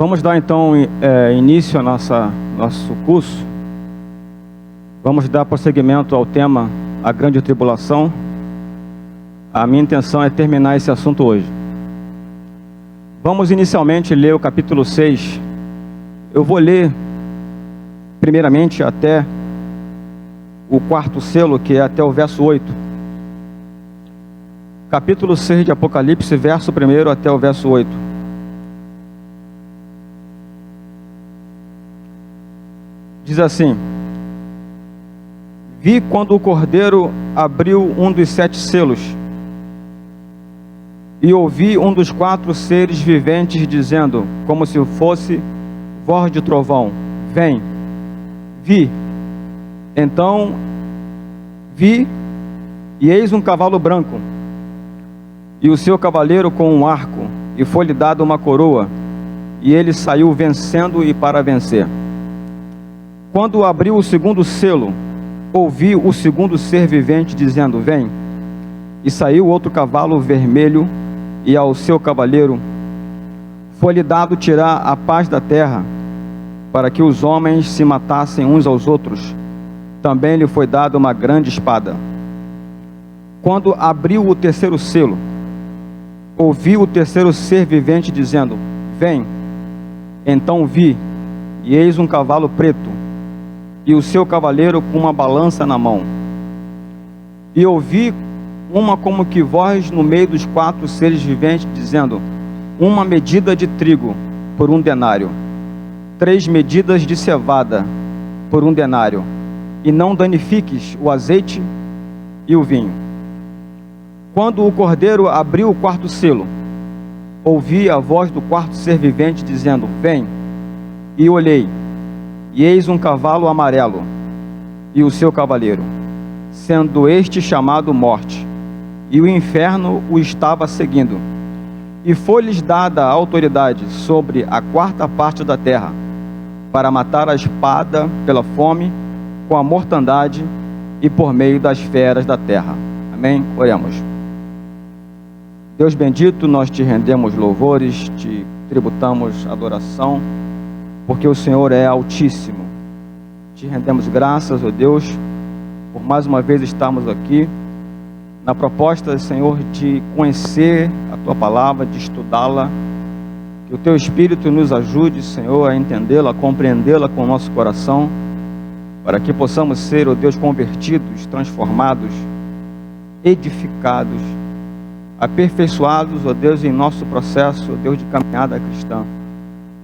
Vamos dar então início ao nosso curso. Vamos dar prosseguimento ao tema A Grande Tribulação. A minha intenção é terminar esse assunto hoje. Vamos inicialmente ler o capítulo 6. Eu vou ler primeiramente até o quarto selo, que é até o verso 8. Capítulo 6 de Apocalipse, verso 1 até o verso 8. Diz assim: Vi quando o Cordeiro abriu um dos 7 selos, e ouvi um dos 4 seres viventes dizendo, como se fosse voz de trovão: Vem. Vi. Então vi, e eis um cavalo branco, e o seu cavaleiro com um arco, e foi-lhe dada uma coroa, e ele saiu vencendo e para vencer. Quando abriu o segundo selo, ouvi o segundo ser vivente dizendo: Vem. E saiu outro cavalo vermelho, e ao seu cavaleiro foi-lhe dado tirar a paz da terra, para que os homens se matassem uns aos outros. Também lhe foi dada uma grande espada. Quando abriu o terceiro selo, ouvi o terceiro ser vivente dizendo: Vem. Então vi, e eis um cavalo preto, e o seu cavaleiro com uma balança na mão. E ouvi uma como que voz no meio dos 4 seres viventes, dizendo: Uma medida de trigo por 1 denário, 3 medidas de cevada por 1 denário, e não danifiques o azeite e o vinho. Quando o Cordeiro abriu o quarto selo, ouvi a voz do 4º ser vivente dizendo: Vem. E olhei, e eis um cavalo amarelo, e o seu cavaleiro, sendo este chamado Morte, e o inferno o estava seguindo. E foi-lhes dada a autoridade sobre a 4ª parte da terra, para matar a espada pela fome, com a mortandade e por meio das feras da terra. Amém? Oremos. Deus bendito, nós te rendemos louvores, te tributamos adoração, porque o Senhor é altíssimo. Te rendemos graças, ó Deus, por mais uma vez estarmos aqui, na proposta, Senhor, de conhecer a Tua palavra, de estudá-la. Que o Teu Espírito nos ajude, Senhor, a entendê-la, a compreendê-la com o nosso coração, para que possamos ser, ó Deus, convertidos, transformados, edificados, aperfeiçoados, ó Deus, em nosso processo, ó Deus, de caminhada cristã.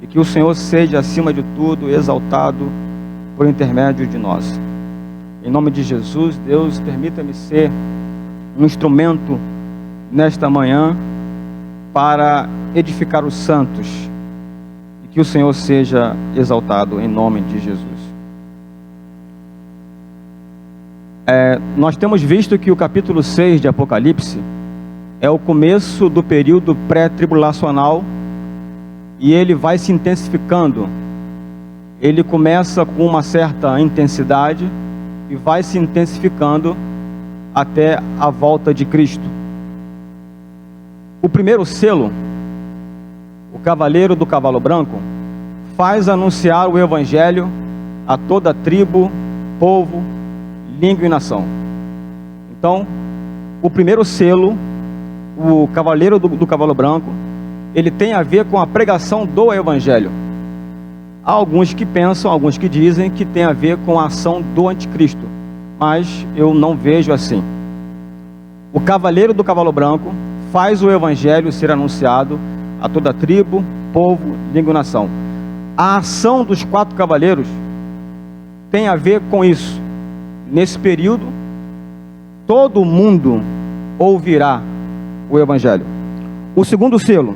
E que o Senhor seja, acima de tudo, exaltado por intermédio de nós. Em nome de Jesus, Deus, permita-me ser um instrumento nesta manhã para edificar os santos. E que o Senhor seja exaltado em nome de Jesus. Nós temos visto que o capítulo 6 de Apocalipse é o começo do período pré-tribulacional, e ele vai se intensificando. Ele começa com uma certa intensidade e vai se intensificando até a volta de Cristo. O primeiro selo, o cavaleiro do cavalo branco, faz anunciar o evangelho a toda tribo, povo, língua e nação. Então, o primeiro selo, o cavaleiro do cavalo branco, ele tem a ver com a pregação do evangelho. Há alguns que pensam, alguns que dizem que tem a ver com a ação do anticristo, mas eu não vejo assim. O cavaleiro do cavalo branco faz o evangelho ser anunciado a toda tribo, povo, língua e nação. A ação dos 4 cavaleiros tem a ver com isso. Nesse período, todo mundo ouvirá o evangelho. O segundo selo.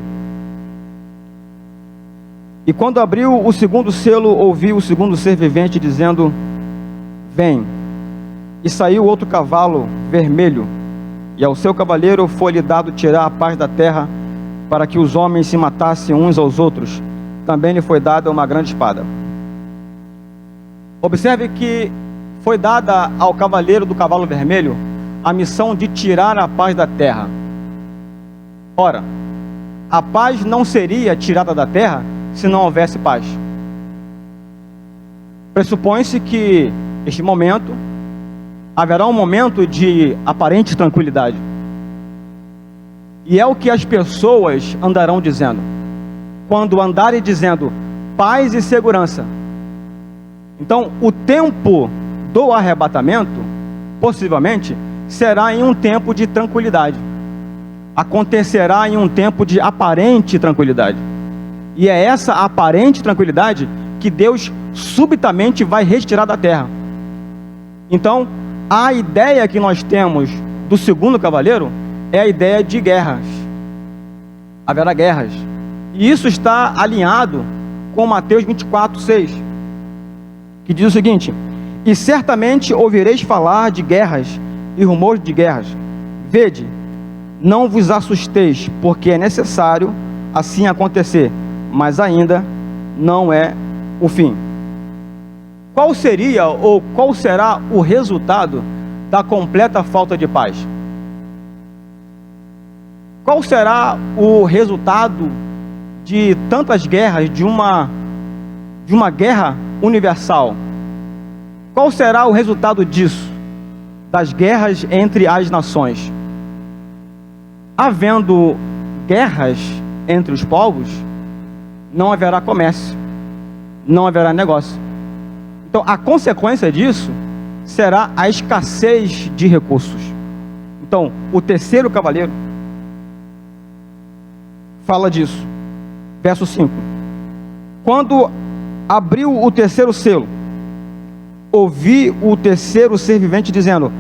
E quando abriu o segundo selo, ouvi o segundo ser vivente dizendo: Vem. E saiu outro cavalo vermelho, e ao seu cavaleiro foi-lhe dado tirar a paz da terra, para que os homens se matassem uns aos outros. Também lhe foi dada uma grande espada. Observe que foi dada ao cavaleiro do cavalo vermelho a missão de tirar a paz da terra. Ora, a paz não seria tirada da terra se não houvesse paz. Pressupõe-se que este momento haverá um momento de aparente tranquilidade. E é o que as pessoas andarão dizendo. Quando andarem dizendo paz e segurança. Então, o tempo do arrebatamento, possivelmente, será em um tempo de tranquilidade. Acontecerá em um tempo de aparente tranquilidade. E é essa aparente tranquilidade que Deus subitamente vai retirar da terra. Então, a ideia que nós temos do segundo cavaleiro é a ideia de guerras. Haverá guerras. E isso está alinhado com Mateus 24:6, que diz o seguinte: e certamente ouvireis falar de guerras e rumores de guerras. Vede, não vos assusteis, porque é necessário assim acontecer, mas ainda não é o fim. Qual seria ou qual será o resultado da completa falta de paz? Qual será o resultado de tantas guerras, de uma guerra universal? Qual será o resultado disso, das guerras entre as nações? Havendo guerras entre os povos, não haverá comércio, não haverá negócio. Então, a consequência disso será a escassez de recursos. Então, o terceiro cavaleiro fala disso. Verso 5. Quando abriu o terceiro selo, ouvi o terceiro ser vivente dizendo: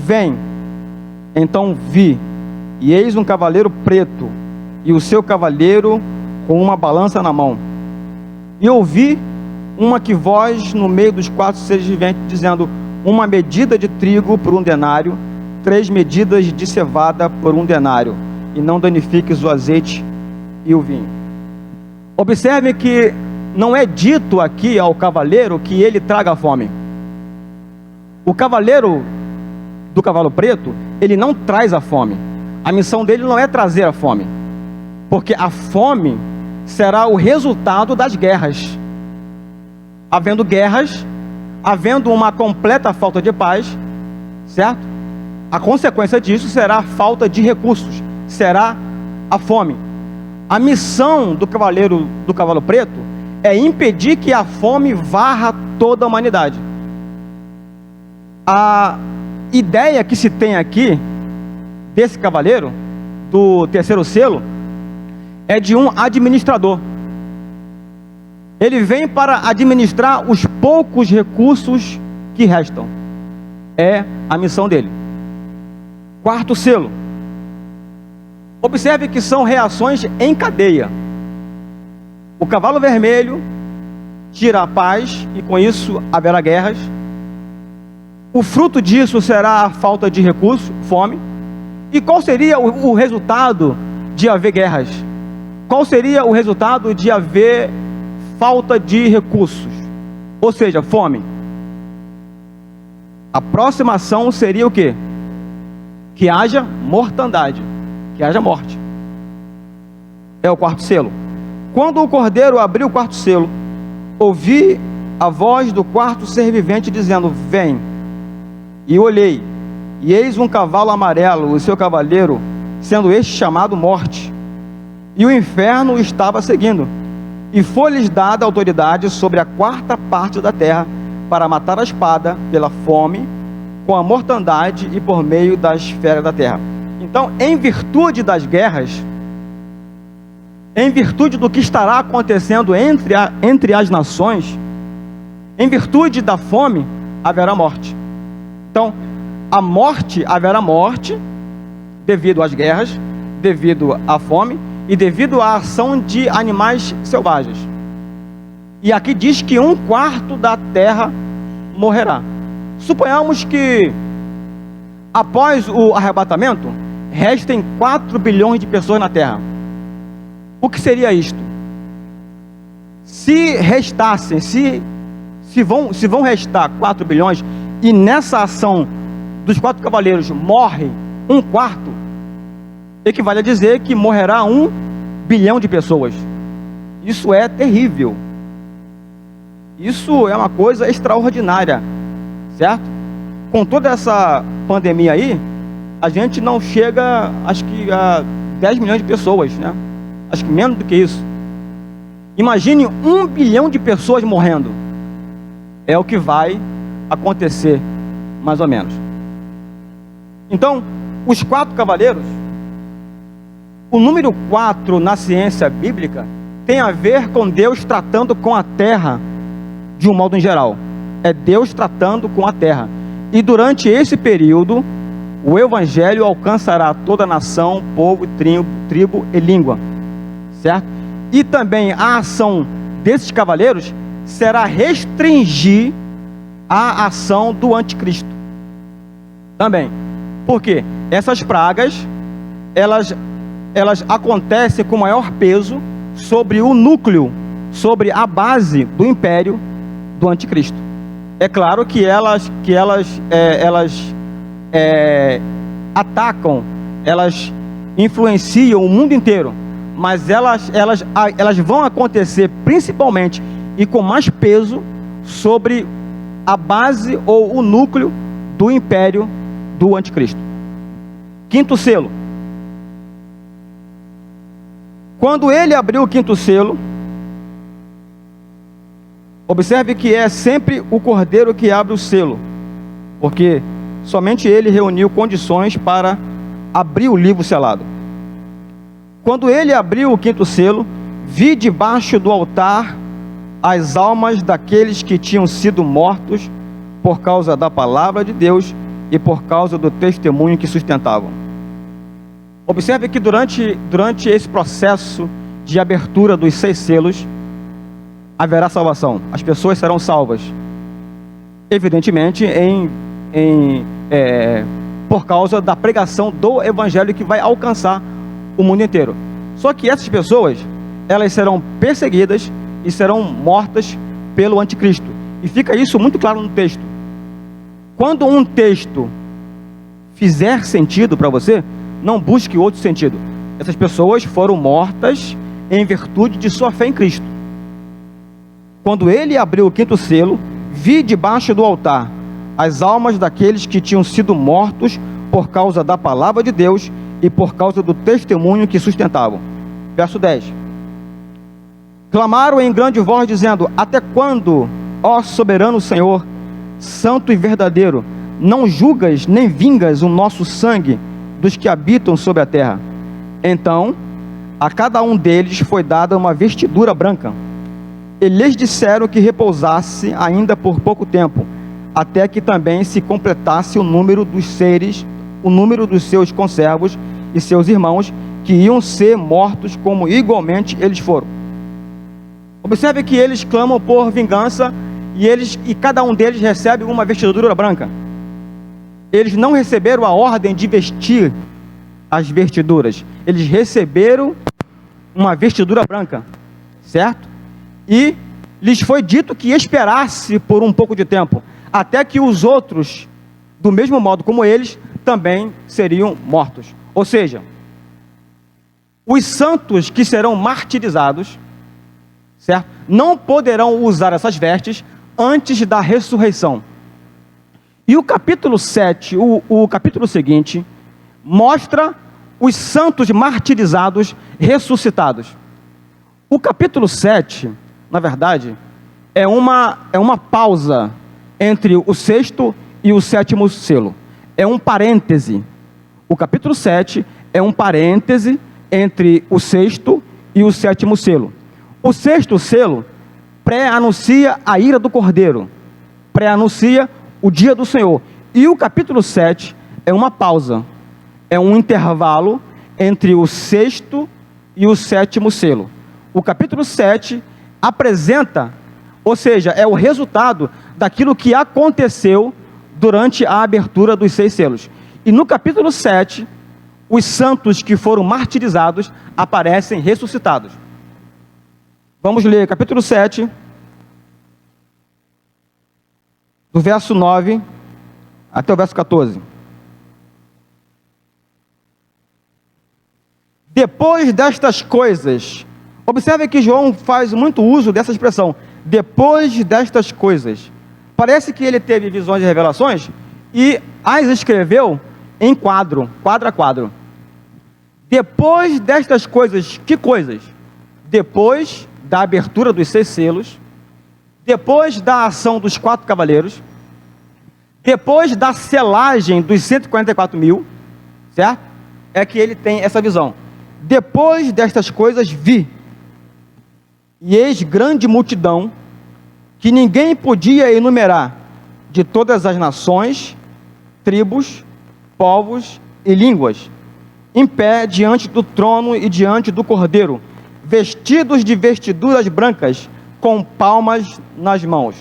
vem. Então vi, e eis um cavaleiro preto, e o seu cavaleiro com uma balança na mão. E ouvi uma que voz no meio dos quatro seres viventes, dizendo: uma medida de trigo por 1 denário, 3 medidas de cevada por 1 denário, e não danifiques o azeite e o vinho. Observe que não é dito aqui ao cavaleiro que ele traga fome. O cavaleiro do cavalo preto, ele não traz a fome. A missão dele não é trazer a fome, porque a fome será o resultado das guerras. Havendo guerras, havendo uma completa falta de paz, certo? A consequência disso será a falta de recursos, será a fome. A missão do cavaleiro do cavalo preto é impedir que a fome varra toda a humanidade. A ideia que se tem aqui desse cavaleiro do terceiro selo é de um administrador. Ele vem para administrar os poucos recursos que restam. É a missão dele. Quarto selo. Observe que são reações em cadeia. O cavalo vermelho tira a paz e com isso haverá guerras. O fruto disso será a falta de recursos, fome. E qual seria o resultado de haver guerras? Qual seria o resultado de haver falta de recursos? Ou seja, fome. A próxima ação seria o quê? Que haja mortandade, que haja morte. É o quarto selo. Quando o cordeiro abriu o quarto selo, ouvi a voz do quarto ser vivente dizendo: vem. E olhei, e eis um cavalo amarelo, o seu cavaleiro, sendo este chamado Morte. E o inferno estava seguindo. E foi-lhes dada autoridade sobre a quarta parte da terra, para matar a espada, pela fome, com a mortandade e por meio das feras da terra. Então, em virtude das guerras, em virtude do que estará acontecendo entre as nações, em virtude da fome, haverá morte. Então, haverá morte devido às guerras, devido à fome e devido à ação de animais selvagens. E aqui diz que 1/4 da terra morrerá. Suponhamos que após o arrebatamento restem 4 bilhões de pessoas na terra. O que seria isto? Se restassem, se vão restar 4 bilhões e nessa ação dos 4 cavaleiros morre 1/4, equivale a dizer que morrerá 1 bilhão de pessoas. Isso é terrível. Isso é uma coisa extraordinária, certo? Com toda essa pandemia aí, a gente não chega, acho que a 10 milhões de pessoas, né? Acho que menos do que isso. Imagine 1 bilhão de pessoas morrendo. É o que vai acontecer, mais ou menos. Então, os 4 cavaleiros, o número 4 na ciência bíblica tem a ver com Deus tratando com a terra de um modo em geral. É Deus tratando com a terra. E durante esse período, o evangelho alcançará toda nação, povo, tribo e língua, certo? E também a ação desses cavaleiros será restringir a ação do anticristo. Também. Por quê? Essas pragas, elas acontecem com maior peso sobre o núcleo, sobre a base do império do anticristo. É claro que elas atacam, elas influenciam o mundo inteiro, mas elas vão acontecer principalmente e com mais peso sobre a base ou o núcleo do império do anticristo. 5º selo. Quando ele abriu o 5º selo, observe que é sempre o cordeiro que abre o selo, porque somente ele reuniu condições para abrir o livro selado. Quando ele abriu o 5º selo, vi debaixo do altar as almas daqueles que tinham sido mortos por causa da palavra de Deus e por causa do testemunho que sustentavam. Observe que durante esse processo de abertura dos 6 selos, haverá salvação. As pessoas serão salvas. Evidentemente, por causa da pregação do evangelho que vai alcançar o mundo inteiro. Só que essas pessoas, elas serão perseguidas e serão mortas pelo anticristo. E fica isso muito claro no texto. Quando um texto fizer sentido para você, não busque outro sentido. Essas pessoas foram mortas em virtude de sua fé em Cristo. Quando ele abriu o 5º selo, vi debaixo do altar as almas daqueles que tinham sido mortos por causa da palavra de Deus e por causa do testemunho que sustentavam. Verso 10. Clamaram em grande voz, dizendo: até quando, ó soberano Senhor, santo e verdadeiro, não julgas nem vingas o nosso sangue dos que habitam sobre a terra? Então, a cada um deles foi dada uma vestidura branca. E lhes disseram que repousasse ainda por pouco tempo, até que também se completasse o número dos seres, o número dos seus conservos e seus irmãos, que iam ser mortos como igualmente eles foram. Observe que eles clamam por vingança e cada um deles recebe uma vestidura branca. Eles não receberam a ordem de vestir as vestiduras, eles receberam uma vestidura branca, certo? E lhes foi dito que esperasse por um pouco de tempo, até que os outros, do mesmo modo como eles, também seriam mortos. Ou seja, os santos que serão martirizados, certo? Não poderão usar essas vestes antes da ressurreição. E o capítulo 7, o capítulo seguinte, mostra os santos martirizados ressuscitados. O capítulo 7, na verdade, é uma pausa entre o 6º e o 7º selo. É um parêntese. O capítulo 7 é um parêntese entre o 6º e o 7º selo. O 6º selo pré-anuncia a ira do Cordeiro, pré-anuncia o dia do Senhor. E o capítulo 7 é uma pausa, é um intervalo entre o 6º e o 7º selo. O capítulo 7 apresenta, ou seja, é o resultado daquilo que aconteceu durante a abertura dos 6 selos. E no capítulo 7, os santos que foram martirizados aparecem ressuscitados. Vamos ler capítulo 7, do verso 9 até o verso 14. Depois destas coisas, Observe que João faz muito uso dessa expressão, depois destas coisas. Parece que ele teve visões e revelações e as escreveu em quadro a quadro. Depois destas coisas, que coisas? Depois da abertura dos 6 selos, depois da ação dos 4 cavaleiros, depois da selagem dos 144 mil, certo? É que ele tem essa visão. Depois destas coisas vi, e eis grande multidão, que ninguém podia enumerar, de todas as nações, tribos, povos e línguas, em pé diante do trono e diante do Cordeiro, vestidos de vestiduras brancas, com palmas nas mãos.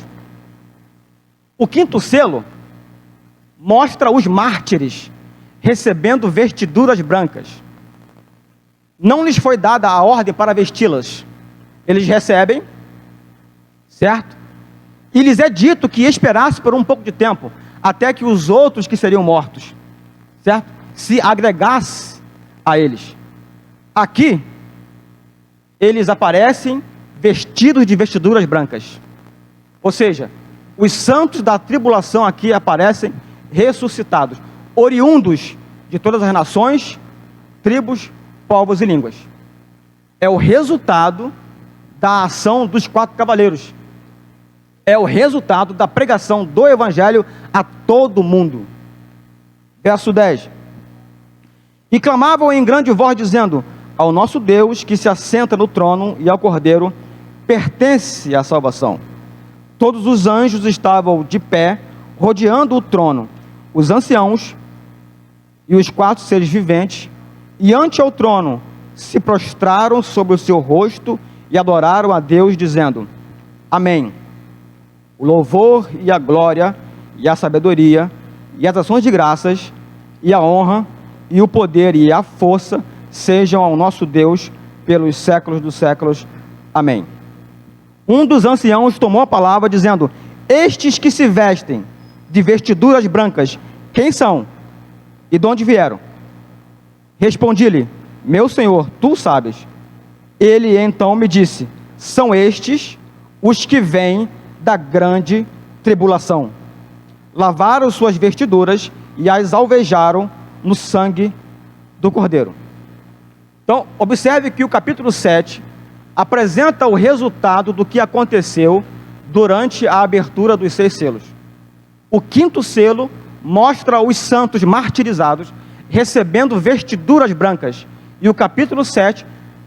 O 5º selo mostra os mártires recebendo vestiduras brancas. Não lhes foi dada a ordem para vesti-las. Eles recebem, certo? E lhes é dito que esperasse por um pouco de tempo, até que os outros que seriam mortos, certo? Se agregasse a eles. Aqui, eles aparecem vestidos de vestiduras brancas. Ou seja, os santos da tribulação aqui aparecem ressuscitados, oriundos de todas as nações, tribos, povos e línguas. É o resultado da ação dos 4 cavaleiros. É o resultado da pregação do evangelho a todo mundo. Verso 10. E clamavam em grande voz, dizendo: ao nosso Deus que se assenta no trono e ao Cordeiro pertence a salvação. Todos os anjos estavam de pé, rodeando o trono, os anciãos e os 4 seres viventes, e ante ao trono se prostraram sobre o seu rosto e adoraram a Deus, dizendo: Amém. O louvor e a glória e a sabedoria e as ações de graças e a honra e o poder e a força sejam ao nosso Deus pelos séculos dos séculos. Amém. Um dos anciãos tomou a palavra, dizendo: estes que se vestem de vestiduras brancas, quem são? E de onde vieram? Respondi-lhe: meu senhor, tu sabes. Ele então me disse: são estes os que vêm da grande tribulação. Lavaram suas vestiduras e as alvejaram no sangue do Cordeiro. Então, observe que o capítulo 7 apresenta o resultado do que aconteceu durante a abertura dos 6 selos. O 5º selo mostra os santos martirizados recebendo vestiduras brancas. E o capítulo 7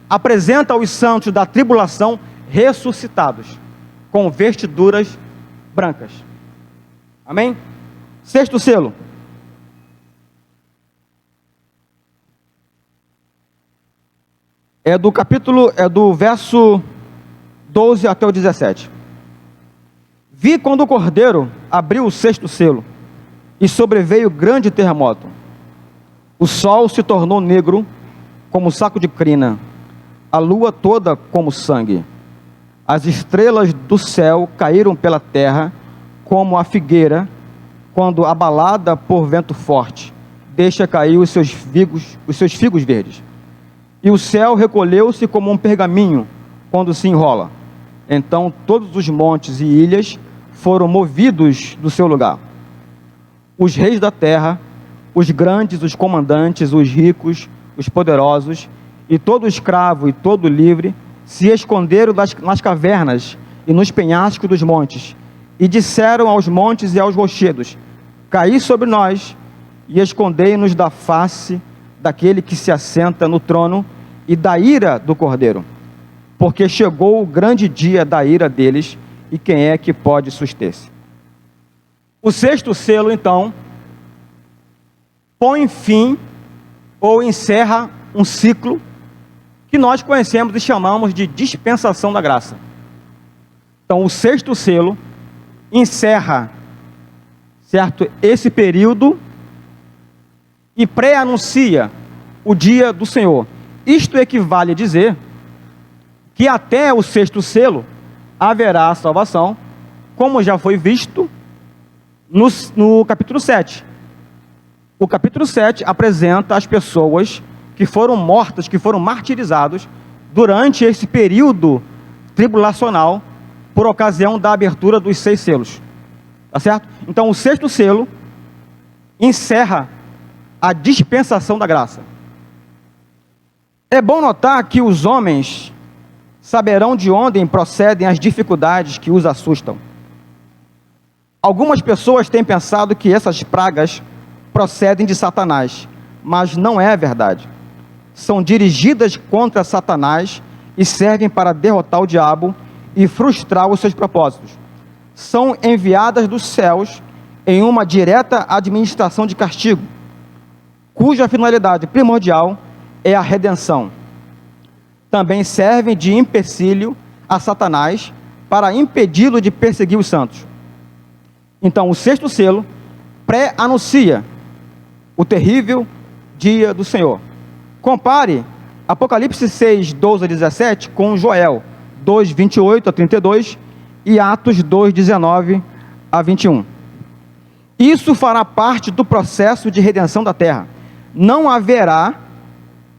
apresenta os santos da tribulação ressuscitados, com vestiduras brancas. Amém? 6º selo. É do verso 12 até o 17. Vi quando o Cordeiro abriu o 6º selo, e sobreveio grande terremoto. O sol se tornou negro como saco de crina, a lua toda como sangue. As estrelas do céu caíram pela terra, como a figueira, quando abalada por vento forte, deixa cair os seus figos verdes. E o céu recolheu-se como um pergaminho, quando se enrola. Então todos os montes e ilhas foram movidos do seu lugar. Os reis da terra, os grandes, os comandantes, os ricos, os poderosos, e todo escravo e todo livre, se esconderam nas cavernas e nos penhascos dos montes, e disseram aos montes e aos rochedos: caí sobre nós, e escondei-nos da face daquele que se assenta no trono e da ira do Cordeiro, porque chegou o grande dia da ira deles, e quem é que pode suster-se? O 6º selo, então, põe fim ou encerra um ciclo que nós conhecemos e chamamos de dispensação da graça. Então, o 6º selo encerra, certo, esse período e pré-anuncia o dia do Senhor. Isto equivale a dizer que até o 6º selo haverá a salvação, como já foi visto no capítulo 7. O capítulo 7 apresenta as pessoas que foram mortas, que foram martirizados durante esse período tribulacional, por ocasião da abertura dos 6 selos. Tá certo? Então, o 6º selo encerra a dispensação da graça. É bom notar que os homens saberão de onde procedem as dificuldades que os assustam. Algumas pessoas têm pensado que essas pragas procedem de Satanás, mas não é verdade. São dirigidas contra Satanás e servem para derrotar o diabo e frustrar os seus propósitos. São enviadas dos céus em uma direta administração de castigo, cuja finalidade primordial é a redenção. Também servem de empecilho a Satanás para impedi-lo de perseguir os santos. Então, o 6º selo pré-anuncia o terrível dia do Senhor. Compare Apocalipse 6, 12 a 17 com Joel 2, 28 a 32 e Atos 2, 19 a 21. Isso fará parte do processo de redenção da terra. Não haverá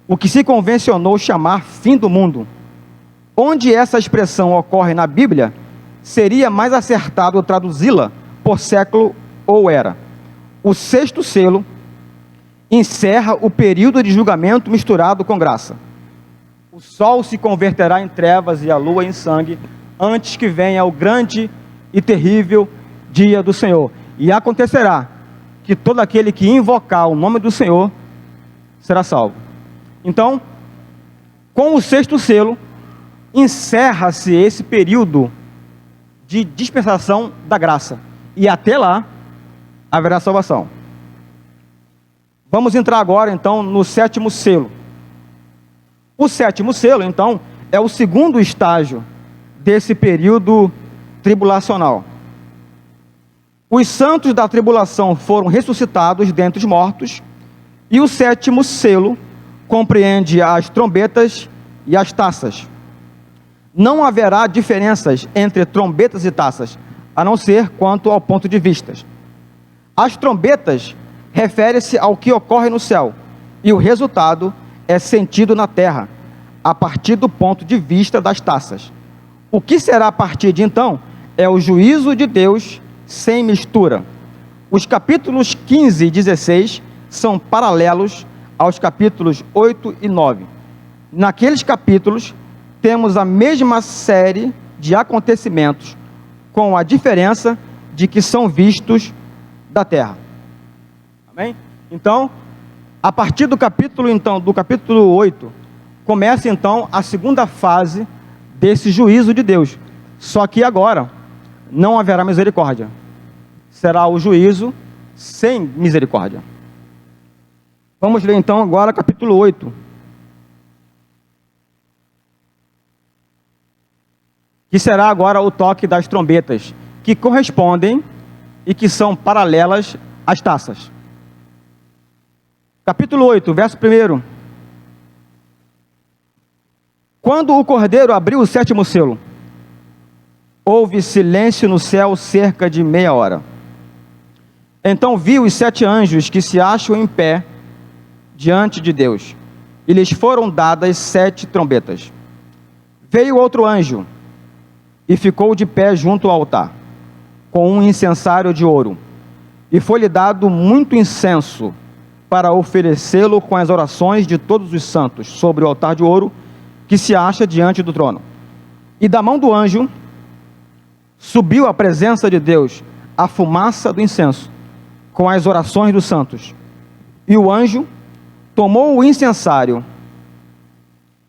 o que se convencionou chamar fim do mundo. Onde essa expressão ocorre na Bíblia, seria mais acertado traduzi-la por século ou era. O 6º selo encerra o período de julgamento misturado com graça. O sol se converterá em trevas e a lua em sangue, antes que venha o grande e terrível dia do Senhor. E acontecerá que todo aquele que invocar o nome do Senhor será salvo. Então, com o 6º selo, encerra-se esse período de dispensação da graça. E até lá, haverá salvação. Vamos entrar agora, então, no 7º selo. O 7º selo, então, é o 2º estágio desse período tribulacional. Os santos da tribulação foram ressuscitados dentre os mortos, e o 7º selo compreende as trombetas e as taças. Não haverá diferenças entre trombetas e taças, a não ser quanto ao ponto de vista. As trombetas referem-se ao que ocorre no céu, e o resultado é sentido na terra, a partir do ponto de vista das taças. O que será a partir de então é o juízo de Deus sem mistura. Os capítulos 15 e 16 são paralelos aos capítulos 8 e 9. Naqueles capítulos, temos a mesma série de acontecimentos, com a diferença de que são vistos da terra. Amém? Então, a partir do capítulo 8, começa então a segunda fase desse juízo de Deus. Só que agora não haverá misericórdia. Será o juízo sem misericórdia. Vamos ler então agora capítulo 8. Que será agora o toque das trombetas, que correspondem e que são paralelas às taças. Capítulo 8, verso 1. Quando o cordeiro abriu o 7º selo, houve silêncio no céu cerca de meia hora. Então vi os 7 anjos que se acham em pé diante de Deus, e lhes foram dadas 7 trombetas. Veio outro anjo e ficou de pé junto ao altar, com um incensário de ouro, e foi-lhe dado muito incenso para oferecê-lo com as orações de todos os santos sobre o altar de ouro que se acha diante do trono. E da mão do anjo subiu à presença de Deus a fumaça do incenso, com as orações dos santos. E o anjo tomou o incensário,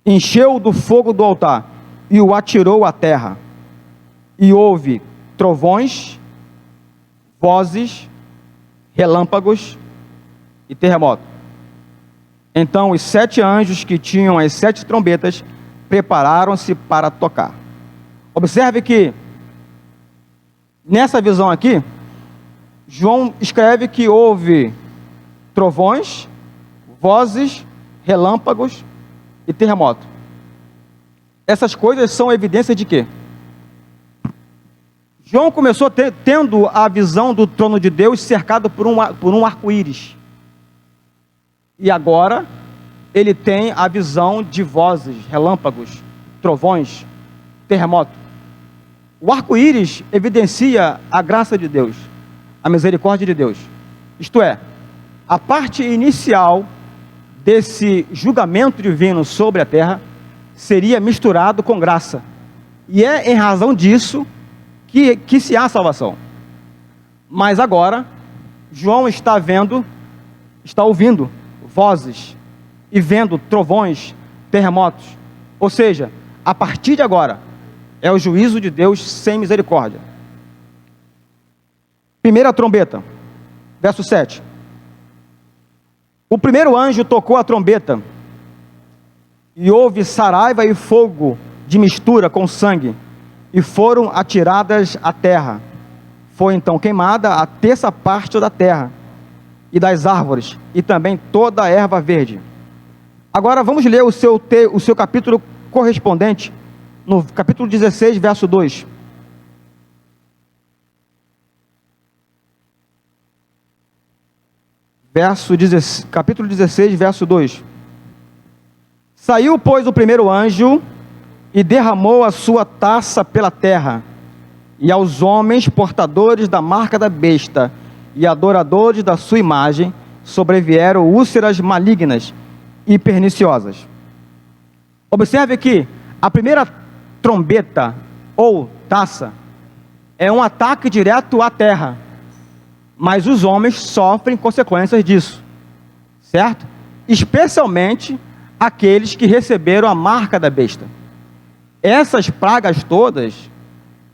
encheu do fogo do altar e o atirou à terra. E houve trovões, vozes, relâmpagos e terremoto. Então os 7 anjos que tinham as 7 trombetas prepararam-se para tocar. Observe que nessa visão aqui, João escreve que houve trovões, vozes, relâmpagos e terremoto. Essas coisas são evidências de quê? João começou tendo a visão do trono de Deus cercado por um arco-íris. E agora ele tem a visão de vozes, relâmpagos, trovões, terremoto. O arco-íris evidencia a graça de Deus, a misericórdia de Deus. Isto é, a parte inicial desse julgamento divino sobre a terra seria misturado com graça. E é em razão disso que se há salvação. Mas agora, João está ouvindo vozes e vendo trovões, terremotos. Ou seja, a partir de agora, é o juízo de Deus sem misericórdia. Primeira trombeta, verso 7. O primeiro anjo tocou a trombeta, e houve saraiva e fogo de mistura com sangue, e foram atiradas à terra. Foi então queimada a terça parte da terra, e das árvores, e também toda a erva verde. Agora vamos ler o seu capítulo correspondente, no capítulo 16, verso 2. Capítulo 16, verso 2. Saiu, pois, o primeiro anjo e derramou a sua taça pela terra, e aos homens portadores da marca da besta e adoradores da sua imagem sobrevieram úlceras malignas e perniciosas. Observe que a primeira trombeta ou taça é um ataque direto à terra, mas os homens sofrem consequências disso, certo? Especialmente aqueles que receberam a marca da besta. Essas pragas todas,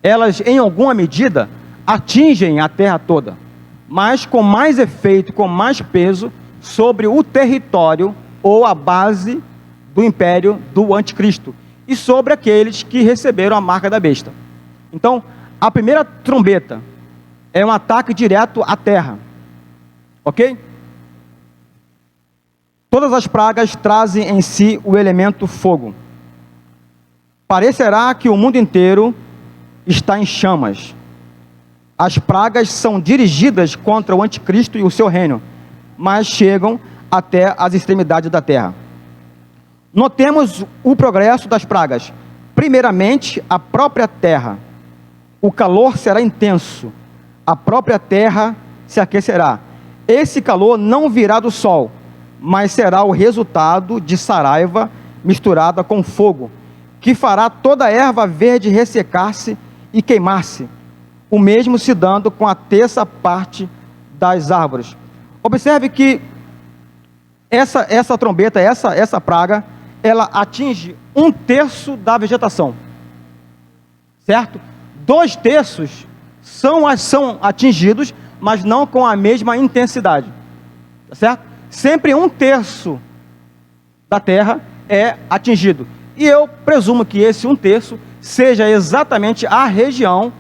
elas em alguma medida atingem a terra toda, mas com mais efeito, com mais peso sobre o território ou a base do império do anticristo e sobre aqueles que receberam a marca da besta. Então, a primeira trombeta é um ataque direto à terra, ok? Todas as pragas trazem em si o elemento fogo. Parecerá que o mundo inteiro está em chamas. As pragas são dirigidas contra o anticristo e o seu reino, mas chegam até as extremidades da terra. Notemos o progresso das pragas. Primeiramente, a própria terra. O calor será intenso. A própria terra se aquecerá. Esse calor não virá do sol, mas será o resultado de saraiva misturada com fogo, que fará toda a erva verde ressecar-se e queimar-se, o mesmo se dando com a terça parte das árvores. Observe que essa trombeta, essa praga, ela atinge 1/3 da vegetação, certo? 2/3 são atingidos, mas não com a mesma intensidade, certo? Sempre 1/3 da terra é atingido, e eu presumo que esse 1/3 seja exatamente a região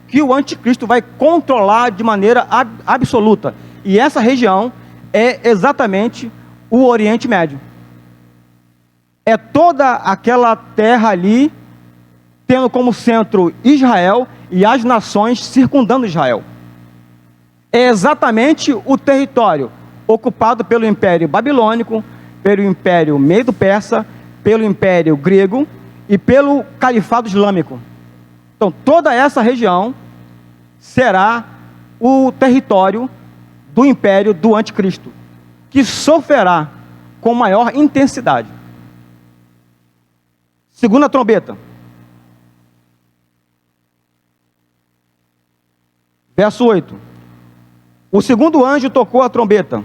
que o anticristo vai controlar de maneira absoluta, e essa região é exatamente o Oriente Médio. É toda aquela terra ali, tendo como centro Israel e as nações circundando Israel. É exatamente o território ocupado pelo Império Babilônico, pelo Império Medo-Persa, pelo Império Grego e pelo Califado Islâmico. Então, toda essa região será o território do Império do Anticristo, que sofrerá com maior intensidade. Segunda trombeta. Verso 8. O segundo anjo tocou a trombeta,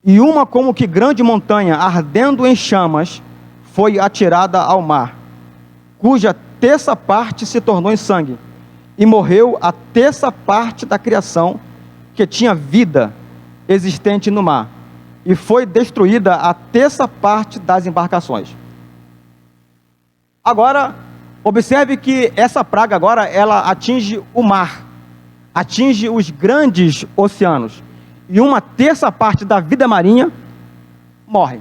e uma como que grande montanha, ardendo em chamas, foi atirada ao mar, cuja terça parte se tornou em sangue, e morreu a terça parte da criação que tinha vida existente no mar, e foi destruída a terça parte das embarcações. Agora, observe que essa praga agora, ela atinge o mar, atinge os grandes oceanos, e uma terça parte da vida marinha morre.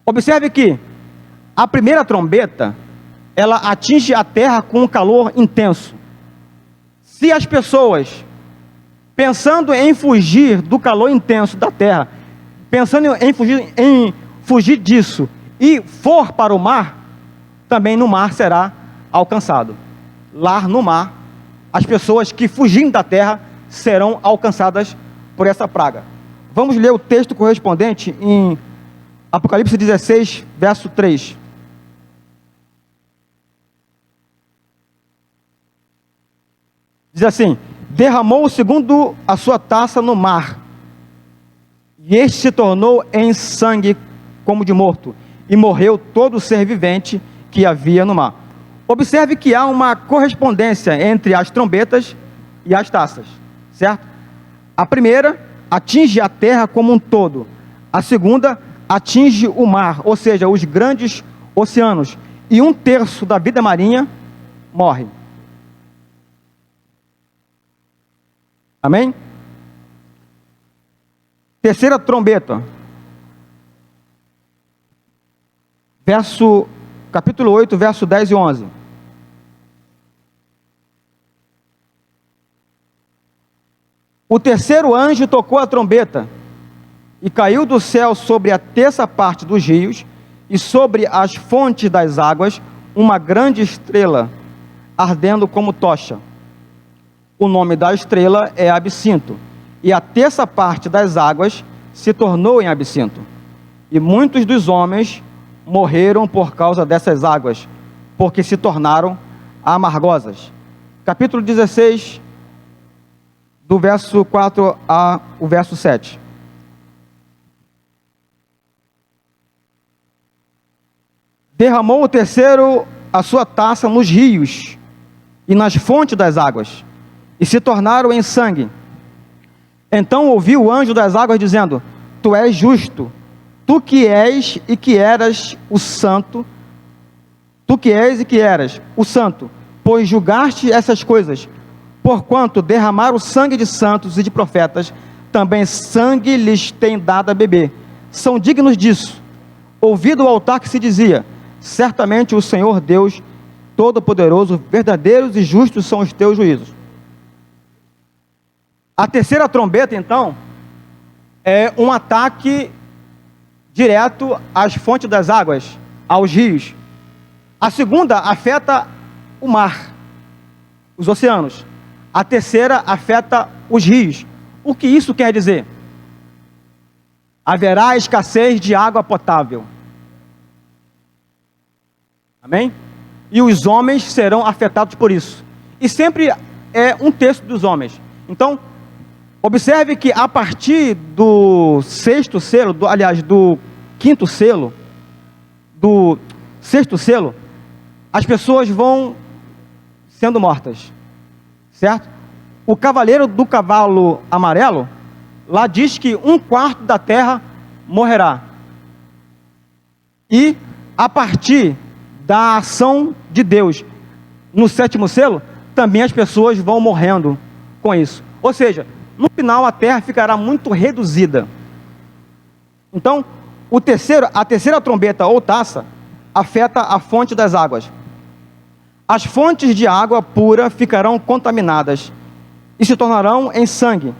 Observe que a primeira trombeta, ela atinge a terra com um calor intenso. Se as pessoas, pensando em fugir do calor intenso da terra, pensando em fugir disso e for para o mar, também no mar será alcançado. Lá no mar, as pessoas que fugindo da terra serão alcançadas por essa praga. Vamos ler o texto correspondente em Apocalipse 16, verso 3. Diz assim: derramou o segundo a sua taça no mar, e este se tornou em sangue como de morto, e morreu todo ser vivente que havia no mar. Observe que há uma correspondência entre as trombetas e as taças, certo? A primeira atinge a terra como um todo, a segunda atinge o mar, ou seja, os grandes oceanos, e 1/3 da vida marinha morre. Amém? Terceira trombeta, capítulo 8, verso 10 e 11. O terceiro anjo tocou a trombeta, e caiu do céu sobre a terça parte dos rios, e sobre as fontes das águas, uma grande estrela, ardendo como tocha. O nome da estrela é Absinto, e a terça parte das águas se tornou em absinto. E muitos dos homens morreram por causa dessas águas, porque se tornaram amargosas. Capítulo 16, do verso 4 ao verso 7. Derramou o terceiro a sua taça nos rios e nas fontes das águas, e se tornaram em sangue. Então ouviu o anjo das águas dizendo: tu és justo, tu que és e que eras o santo, pois julgaste essas coisas, porquanto derramaram o sangue de santos e de profetas, também sangue lhes tem dado a beber. São dignos disso. Ouvi do altar que se dizia: certamente o Senhor Deus Todo-Poderoso, verdadeiros e justos são os teus juízos. A terceira trombeta, então, é um ataque direto às fontes das águas, aos rios. A segunda afeta o mar, os oceanos. A terceira afeta os rios. O que isso quer dizer? Haverá escassez de água potável. Amém? E os homens serão afetados por isso. E sempre é 1/3 dos homens. Então, observe que a partir do sexto selo, do quinto selo, do sexto selo, as pessoas vão sendo mortas, certo? O cavaleiro do cavalo amarelo, lá diz que 1/4 da terra morrerá. E a partir da ação de Deus no sétimo selo, também as pessoas vão morrendo com isso. Ou seja, no final a terra ficará muito reduzida. Então, a terceira trombeta ou taça afeta a fonte das águas. As fontes de água pura ficarão contaminadas e se tornarão em sangue.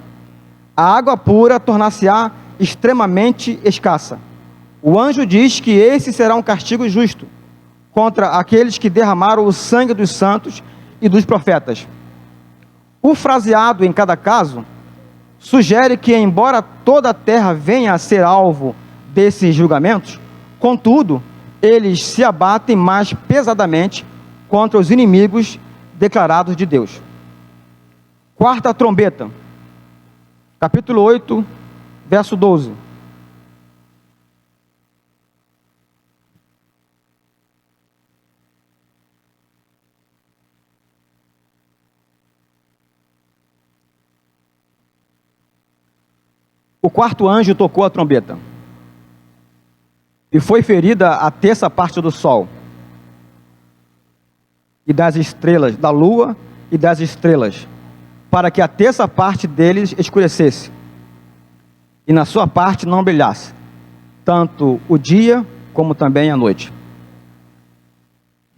A água pura tornar-se-á extremamente escassa. O anjo diz que esse será um castigo justo contra aqueles que derramaram o sangue dos santos e dos profetas. O fraseado em cada caso sugere que, embora toda a terra venha a ser alvo desses julgamentos, contudo, eles se abatem mais pesadamente contra os inimigos declarados de Deus. Quarta trombeta, capítulo 8, verso 12. O quarto anjo tocou a trombeta, e foi ferida a terça parte do sol, e das estrelas, da lua e das estrelas, para que a terça parte deles escurecesse, e na sua parte não brilhasse, tanto o dia como também a noite.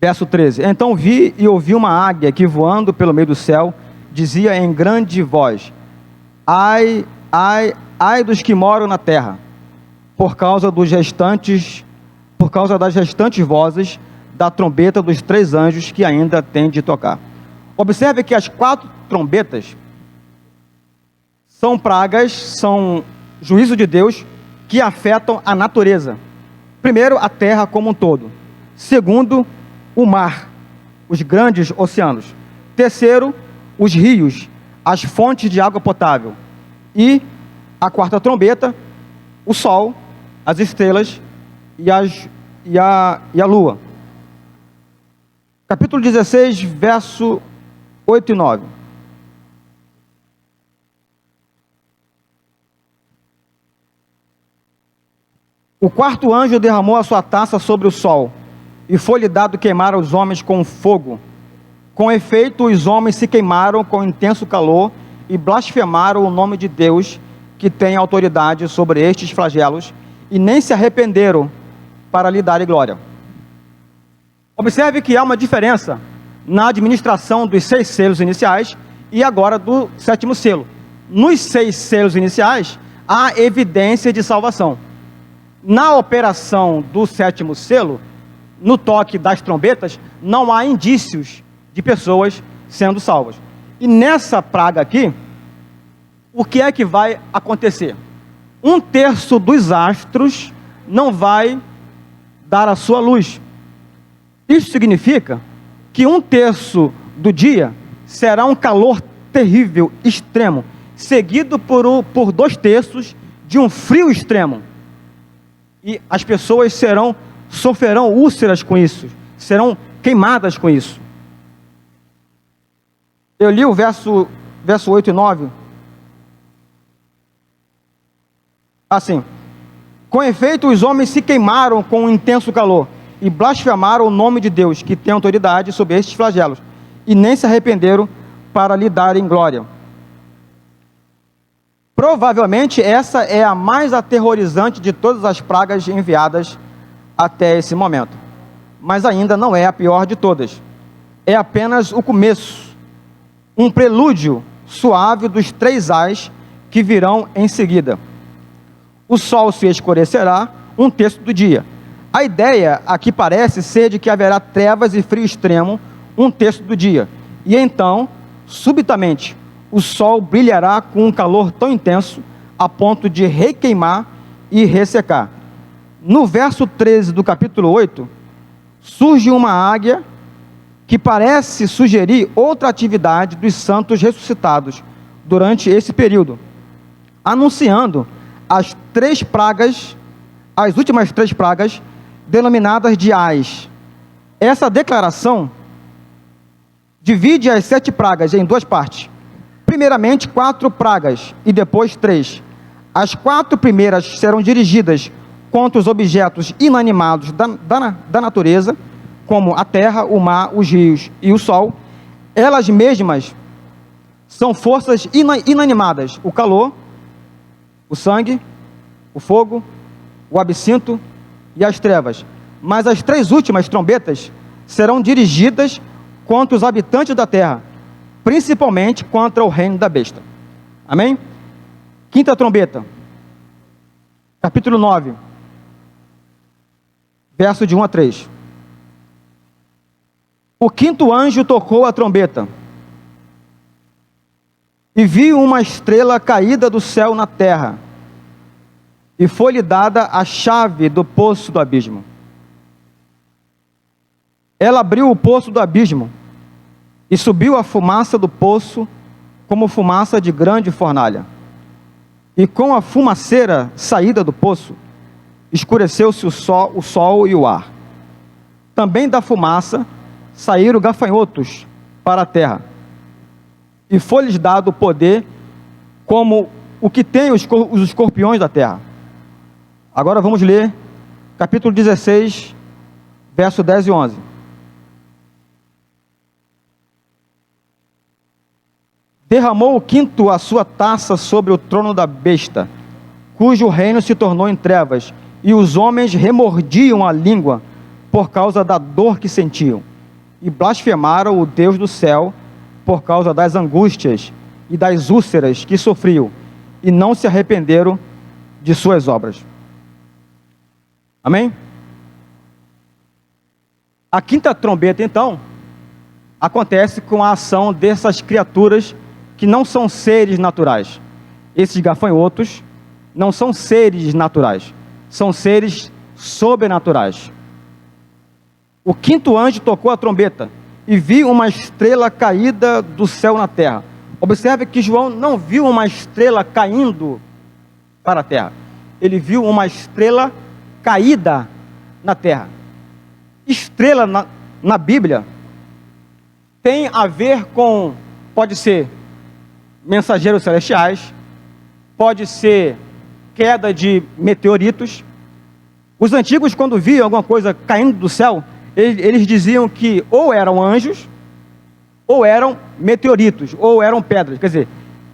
Verso 13. Então vi e ouvi uma águia que, voando pelo meio do céu, dizia em grande voz: ai, ai, ai dos que moram na terra, por causa das restantes vozes da trombeta dos 3 anjos que ainda têm de tocar. Observe que as 4 trombetas são pragas, são juízo de Deus que afetam a natureza. Primeiro, a terra como um todo. Segundo, o mar, os grandes oceanos. Terceiro, os rios, as fontes de água potável. E a 4ª trombeta, o sol, as estrelas e a lua. Capítulo 16, verso 8 e 9. O 4º anjo derramou a sua taça sobre o sol, e foi-lhe dado queimar os homens com fogo. Com efeito, os homens se queimaram com intenso calor e blasfemaram o nome de Deus, que tem autoridade sobre estes flagelos, e nem se arrependeram para lhe darem glória. Observe que há uma diferença na administração dos 6 selos iniciais e agora do 7º selo. Nos 6 selos iniciais, há evidência de salvação. Na operação do 7º selo, no toque das trombetas, não há indícios de pessoas sendo salvas. E nessa praga aqui, o que é que vai acontecer? 1/3 dos astros não vai dar a sua luz. Isso significa que 1/3 do dia será um calor terrível, extremo, seguido por 2/3 de um frio extremo. E as pessoas sofrerão úlceras com isso, serão queimadas com isso. Eu li o verso 8 e 9. Assim: com efeito, os homens se queimaram com um intenso calor e blasfemaram o nome de Deus, que tem autoridade sobre estes flagelos, e nem se arrependeram para lhe darem glória. Provavelmente essa é a mais aterrorizante de todas as pragas enviadas até esse momento, mas ainda não é a pior de todas. É apenas o começo, um prelúdio suave dos 3 ais que virão em seguida. O sol se escurecerá 1/3 do dia. A ideia aqui parece ser de que haverá trevas e frio extremo 1/3 do dia. E então, subitamente, o sol brilhará com um calor tão intenso a ponto de requeimar e ressecar. No verso 13 do capítulo 8, surge uma águia que parece sugerir outra atividade dos santos ressuscitados durante esse período, anunciando as últimas 3 pragas, denominadas de ais. Essa declaração divide as 7 pragas em 2 partes. Primeiramente 4 pragas e depois 3. As 4 primeiras serão dirigidas contra os objetos inanimados da natureza, como a terra, o mar, os rios e o sol. Elas mesmas são forças inanimadas: o calor, o sangue, o fogo, o absinto e as trevas. Mas as 3 últimas trombetas serão dirigidas contra os habitantes da terra, principalmente contra o reino da besta. Amém? 5ª trombeta, capítulo 9, verso de 1 a 3. O 5º anjo tocou a trombeta, e viu uma estrela caída do céu na terra, e foi-lhe dada a chave do poço do abismo. Ela abriu o poço do abismo, e subiu a fumaça do poço como fumaça de grande fornalha. E com a fumaceira saída do poço, escureceu-se o sol e o ar. Também da fumaça saíram gafanhotos para a terra, e foi-lhes dado poder como o que tem os escorpiões da terra. Agora vamos ler capítulo 16, verso 10 e 11. Derramou o 5º a sua taça sobre o trono da besta, cujo reino se tornou em trevas, e os homens remordiam a língua por causa da dor que sentiam, e blasfemaram o Deus do céu por causa das angústias e das úlceras que sofriam, e não se arrependeram de suas obras. Amém? A quinta trombeta, então, acontece com a ação dessas criaturas que não são seres naturais. Esses gafanhotos não são seres naturais, são seres sobrenaturais. O quinto anjo tocou a trombeta e viu uma estrela caída do céu na terra. Observe que João não viu uma estrela caindo para a terra. Ele viu uma estrela caída na terra. Estrela na Bíblia tem a ver com, pode ser mensageiros celestiais, pode ser queda de meteoritos. Os antigos, quando viam alguma coisa caindo do céu, eles diziam que ou eram anjos, ou eram meteoritos, ou eram pedras. Quer dizer,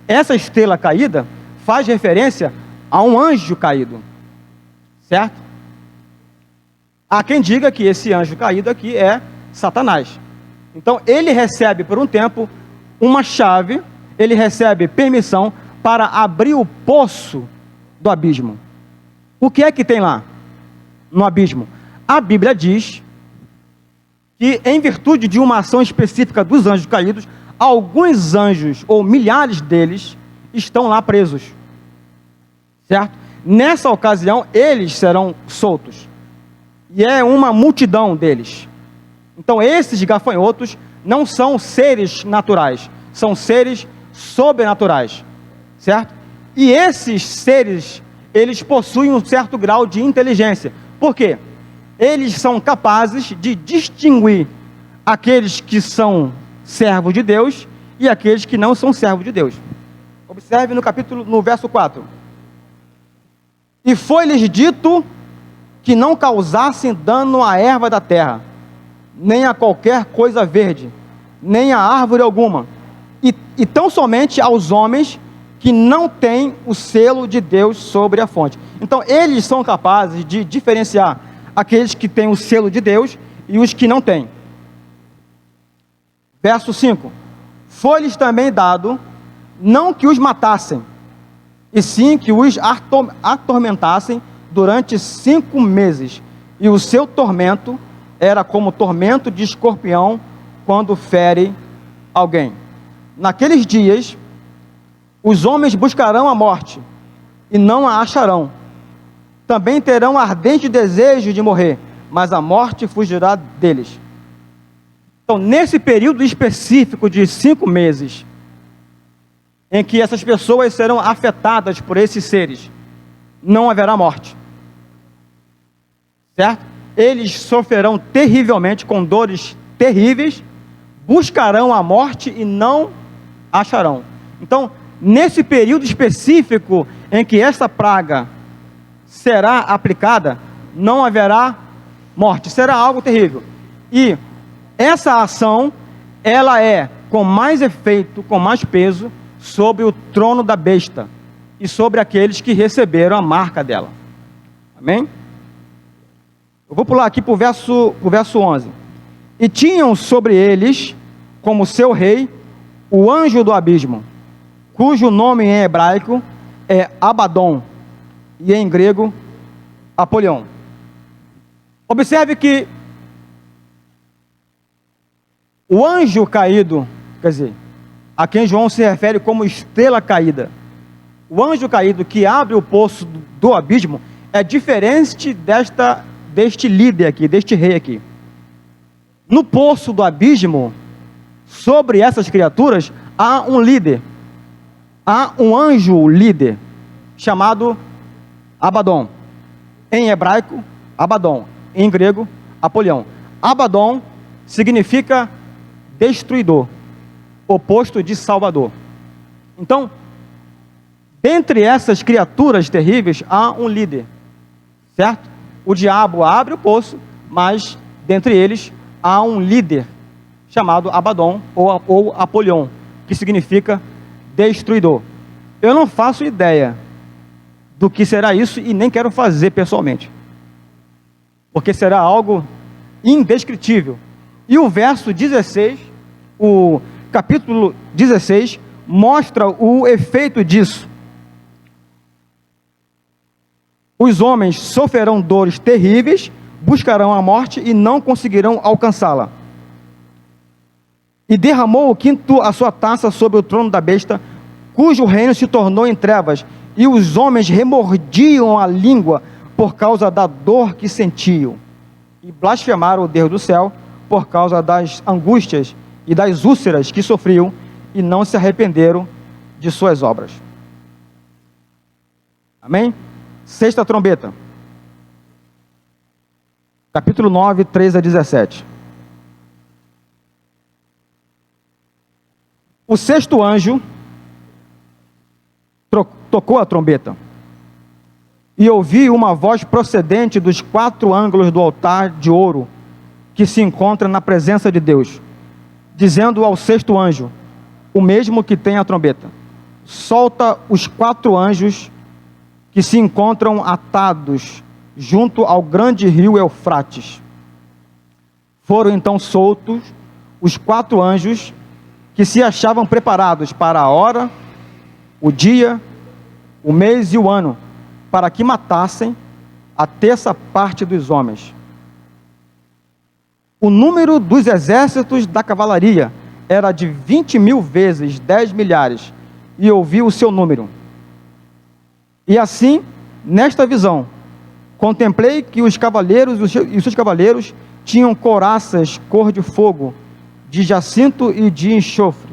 essa estrela caída faz referência a um anjo caído, certo? Há quem diga que esse anjo caído aqui é Satanás. Então ele recebe por um tempo uma chave, ele recebe permissão para abrir o poço do abismo. O que é que tem lá no abismo? A Bíblia diz que, em virtude de uma ação específica dos anjos caídos, alguns anjos, ou milhares deles, estão lá presos, certo? Nessa ocasião, eles serão soltos, e é uma multidão deles. Então, esses gafanhotos não são seres naturais, são seres sobrenaturais, certo? E esses seres, eles possuem um certo grau de inteligência. Por quê? Eles são capazes de distinguir aqueles que são servos de Deus e aqueles que não são servos de Deus. Observe no verso 4. E foi-lhes dito que não causassem dano à erva da terra, nem a qualquer coisa verde, nem a árvore alguma, e tão somente aos homens que não têm o selo de Deus sobre a fonte. Então, eles são capazes de diferenciar aqueles que têm o selo de Deus e os que não têm. Verso 5. Foi-lhes também dado, não que os matassem, e sim que os atormentassem durante 5 meses, e o seu tormento era como tormento de escorpião quando fere alguém. Naqueles dias, os homens buscarão a morte, e não a acharão. Também terão ardente desejo de morrer, mas a morte fugirá deles. Então, nesse período específico de 5 meses, em que essas pessoas serão afetadas por esses seres, não haverá morte, certo? Eles sofrerão terrivelmente, com dores terríveis, buscarão a morte e não acharão. Então, nesse período específico em que essa praga será aplicada, não haverá morte, será algo terrível. E essa ação, ela é com mais efeito, com mais peso, sobre o trono da besta e sobre aqueles que receberam a marca dela. Amém? Eu vou pular aqui para o verso 11. E tinham sobre eles, como seu rei, o anjo do abismo, cujo nome em hebraico é Abaddon, e em grego, Apolion. Observe que o anjo caído, quer dizer, a quem João se refere como estrela caída, o anjo caído que abre o poço do abismo, é diferente deste líder aqui, deste rei aqui. No poço do abismo, sobre essas criaturas, há um líder, há um anjo líder, chamado Abaddon. Em hebraico, Abaddon. Em grego, Apolion. Abaddon significa destruidor, oposto de salvador. Então, dentre essas criaturas terríveis, há um líder, certo? O diabo abre o poço, mas dentre eles há um líder, chamado Abaddon ou Apolion, que significa destruidor. Eu não faço ideia do que será isso e nem quero fazer pessoalmente, porque será algo indescritível. E o verso 16, o capítulo 16, mostra o efeito disso. Os homens sofrerão dores terríveis, buscarão a morte e não conseguirão alcançá-la. E derramou o quinto a sua taça sobre o trono da besta, cujo reino se tornou em trevas, e os homens remordiam a língua por causa da dor que sentiam, e blasfemaram o Deus do céu por causa das angústias e das úlceras que sofriam, e não se arrependeram de suas obras. Amém? Sexta trombeta. Capítulo 9, 3 a 17. O sexto anjo tocou a trombeta, e ouvi uma voz procedente dos quatro ângulos do altar de ouro, que se encontra na presença de Deus, dizendo ao sexto anjo, o mesmo que tem a trombeta: solta os quatro anjos que se encontram atados junto ao grande rio Eufrates. Foram então soltos os quatro anjos que se achavam preparados para a hora, o dia, o mês e o ano, para que matassem a terça parte dos homens. O número dos exércitos da cavalaria era de 20.000 vezes 10 milhares, e ouvi o seu número. E assim, nesta visão, contemplei que os cavaleiros e os seus cavaleiros tinham couraças cor de fogo, de jacinto e de enxofre.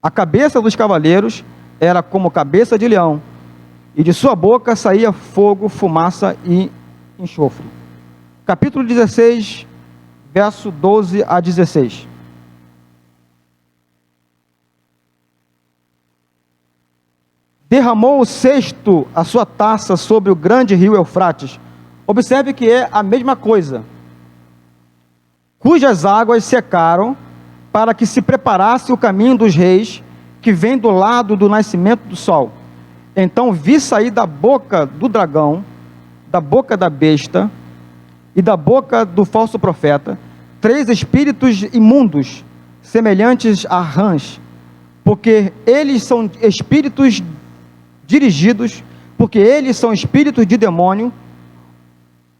A cabeça dos cavaleiros era como cabeça de leão, e de sua boca saía fogo, fumaça e enxofre. Capítulo 16, verso 12 a 16. Derramou o sexto a sua taça sobre o grande rio Eufrates. Observe que é a mesma coisa, cujas águas secaram, para que se preparasse o caminho dos reis, que vem do lado do nascimento do sol. Então vi sair da boca do dragão, da boca da besta e da boca do falso profeta, 3 espíritos imundos, semelhantes a rãs, porque eles são espíritos dirigidos, porque eles são espíritos de demônio,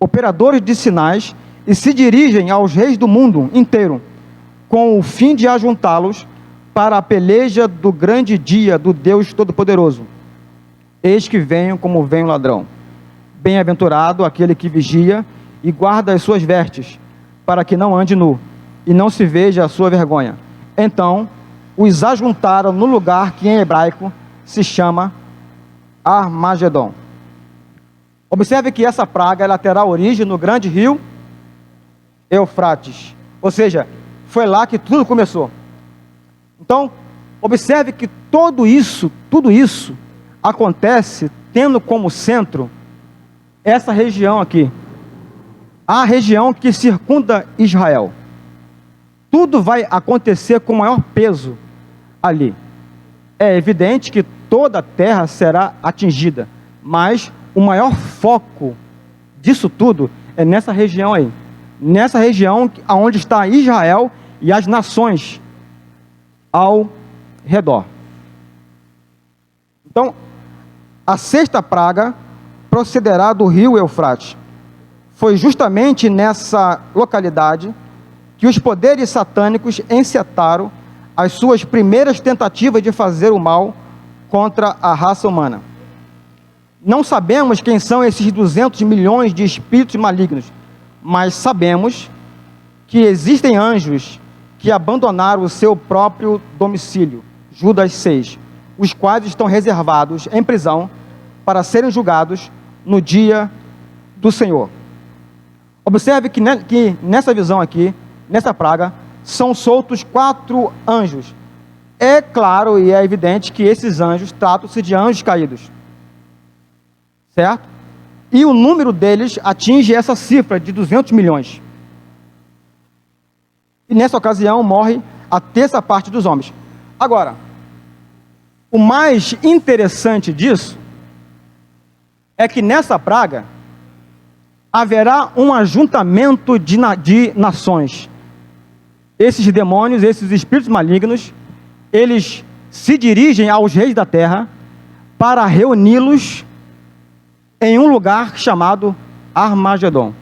operadores de sinais, e se dirigem aos reis do mundo inteiro, com o fim de ajuntá-los para a peleja do grande dia do Deus Todo-Poderoso. Eis que venho como vem o ladrão. Bem-aventurado aquele que vigia e guarda as suas vestes, para que não ande nu, e não se veja a sua vergonha. Então os ajuntaram no lugar que em hebraico se chama Armagedon. Observe que essa praga ela terá origem no grande rio Eufrates, ou seja, foi lá que tudo começou. Então, observe que tudo isso acontece tendo como centro essa região aqui, a região que circunda Israel. Tudo vai acontecer com maior peso ali. É evidente que toda a terra será atingida, mas o maior foco disso tudo é nessa região aí, nessa região onde está Israel e as nações ao redor. Então, a sexta praga procederá do rio Eufrates. Foi justamente nessa localidade que os poderes satânicos encetaram as suas primeiras tentativas de fazer o mal contra a raça humana. Não sabemos quem são esses 200 milhões de espíritos malignos, mas sabemos que existem anjos que abandonaram o seu próprio domicílio, Judas 6, os quais estão reservados em prisão para serem julgados no dia do Senhor. Observe que nessa visão aqui, nessa praga, são soltos 4 anjos. É claro e é evidente que esses anjos tratam-se de anjos caídos, certo? E o número deles atinge essa cifra de 200 milhões. E nessa ocasião morre a terça parte dos homens. Agora, o mais interessante disso é que nessa praga haverá um ajuntamento de nações. Esses demônios, esses espíritos malignos, eles se dirigem aos reis da terra para reuni-los em um lugar chamado Armagedon.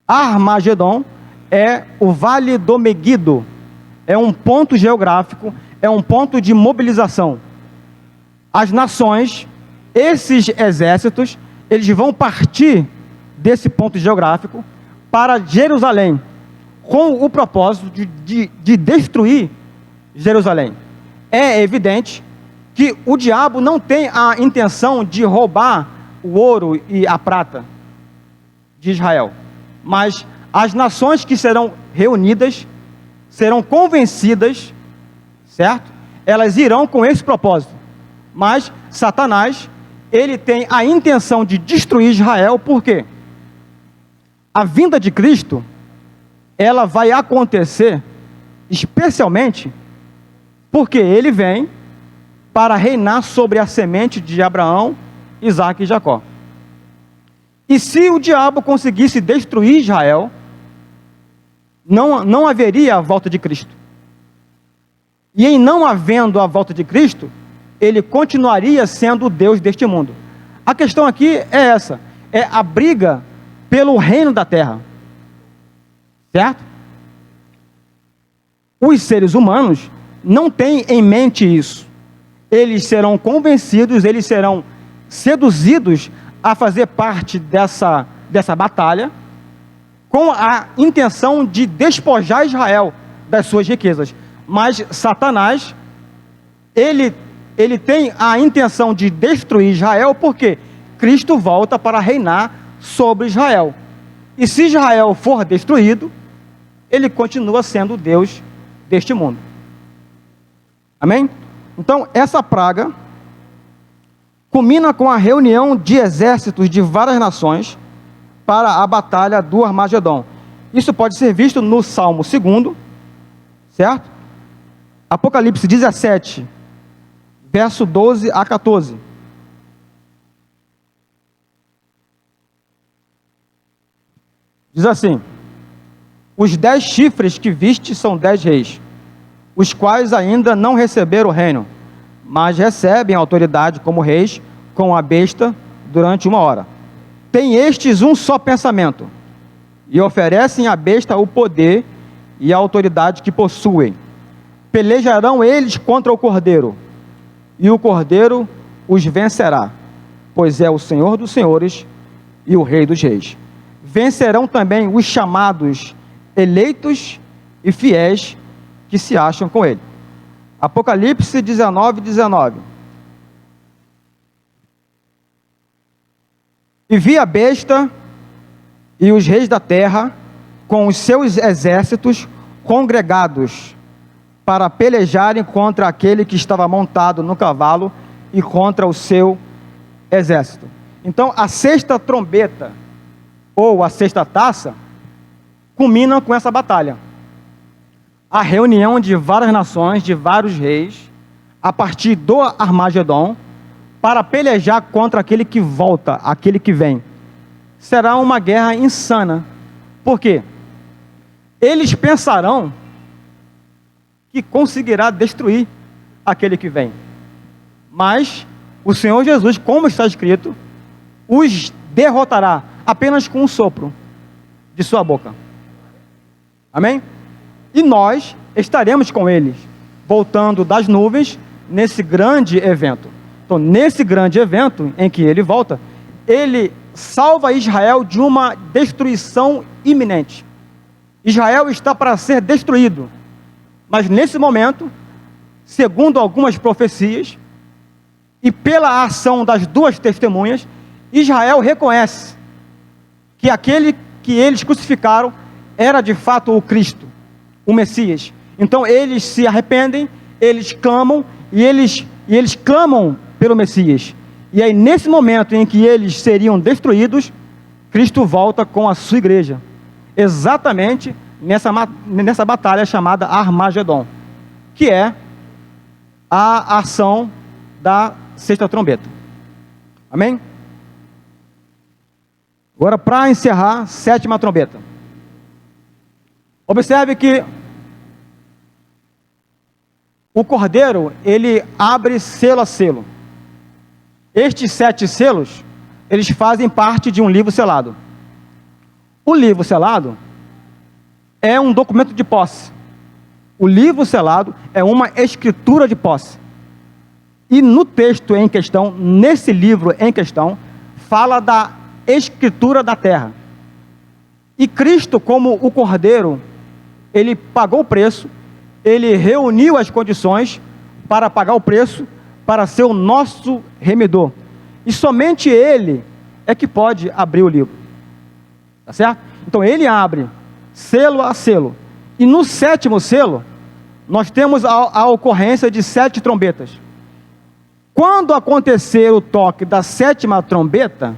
Armagedon é o Vale do Meguido, é um ponto geográfico, é um ponto de mobilização. As nações, esses exércitos, eles vão partir desse ponto geográfico para Jerusalém, com o propósito de destruir Jerusalém. É evidente que o diabo não tem a intenção de roubar o ouro e a prata de Israel, mas as nações que serão reunidas serão convencidas, certo? Elas irão com esse propósito. Mas Satanás, ele tem a intenção de destruir Israel, por quê? A vinda de Cristo, ela vai acontecer especialmente porque ele vem para reinar sobre a semente de Abraão, Isaque e Jacó. E se o diabo conseguisse destruir Israel, não haveria a volta de Cristo. E em não havendo a volta de Cristo, ele continuaria sendo o Deus deste mundo. A questão aqui é essa, é a briga pelo reino da terra. Certo? Os seres humanos não têm em mente isso. Eles serão convencidos, eles serão seduzidos a fazer parte dessa batalha, com a intenção de despojar Israel das suas riquezas. Mas Satanás, ele tem a intenção de destruir Israel, porque Cristo volta para reinar sobre Israel. E se Israel for destruído, ele continua sendo Deus deste mundo. Amém? Então, essa praga culmina com a reunião de exércitos de várias nações para a batalha do Armagedon. Isso pode ser visto no Salmo 2, certo? Apocalipse 17, verso 12 a 14. Diz assim: os 10 chifres que viste são 10 reis, os quais ainda não receberam o reino, mas recebem autoridade como reis com a besta durante 1 hora. Tem estes um só pensamento, e oferecem à besta o poder e a autoridade que possuem. Pelejarão eles contra o Cordeiro, e o Cordeiro os vencerá, pois é o Senhor dos senhores e o Rei dos reis. Vencerão também os chamados eleitos e fiéis que se acham com ele. Apocalipse 19, 19. E vi a besta e os reis da terra com os seus exércitos congregados para pelejarem contra aquele que estava montado no cavalo e contra o seu exército. Então, a sexta trombeta, ou a sexta taça, culmina com essa batalha. A reunião de várias nações, de vários reis, a partir do Armagedon, para pelejar contra aquele que volta, aquele que vem. Será uma guerra insana. Por quê? Eles pensarão que conseguirá destruir aquele que vem. Mas o Senhor Jesus, como está escrito, os derrotará apenas com um sopro de sua boca. Amém? E nós estaremos com eles, voltando das nuvens, nesse grande evento. Então, nesse grande evento em que ele volta, ele salva Israel de uma destruição iminente. Israel está para ser destruído. Mas nesse momento, segundo algumas profecias, e pela ação das 2 testemunhas, Israel reconhece que aquele que eles crucificaram era de fato o Cristo, o Messias. Então eles se arrependem, eles clamam, e eles clamam pelo Messias. E aí, nesse momento em que eles seriam destruídos, Cristo volta com a sua igreja, exatamente nessa batalha chamada Armagedon, que é a ação da sexta trombeta. Amém? Agora, para encerrar, 7ª trombeta. Observe que o Cordeiro, ele abre selo a selo. Estes 7 selos, eles fazem parte de um livro selado. O livro selado é um documento de posse. O livro selado é uma escritura de posse. E no texto em questão, nesse livro em questão, fala da escritura da terra. E Cristo, como o Cordeiro, ele pagou o preço, ele reuniu as condições para pagar o preço, para ser o nosso remidor. E somente ele é que pode abrir o livro. Tá certo? Então ele abre selo a selo. E no 7º selo, nós temos a ocorrência de 7 trombetas. Quando acontecer o toque da 7ª trombeta,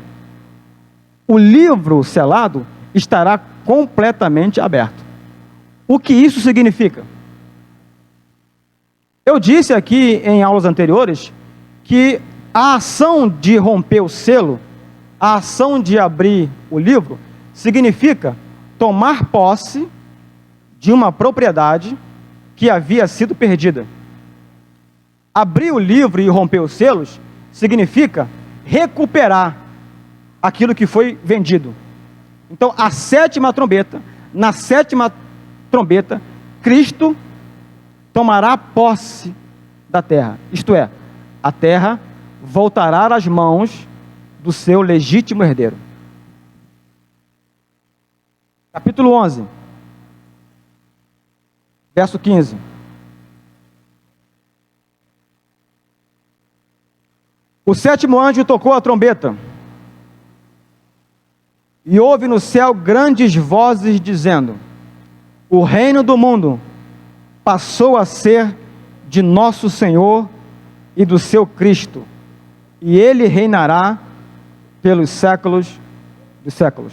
o livro selado estará completamente aberto. O que isso significa? Eu disse aqui em aulas anteriores que a ação de romper o selo, a ação de abrir o livro, significa tomar posse de uma propriedade que havia sido perdida. Abrir o livro e romper os selos significa recuperar aquilo que foi vendido. Então, a 7ª trombeta, na 7ª trombeta, Cristo tomará posse da terra. Isto é, a terra voltará às mãos do seu legítimo herdeiro. Capítulo 11, verso 15. O 7º anjo tocou a trombeta, e houve no céu grandes vozes dizendo: o reino do mundo passou a ser de nosso Senhor e do seu Cristo, e ele reinará pelos séculos dos séculos.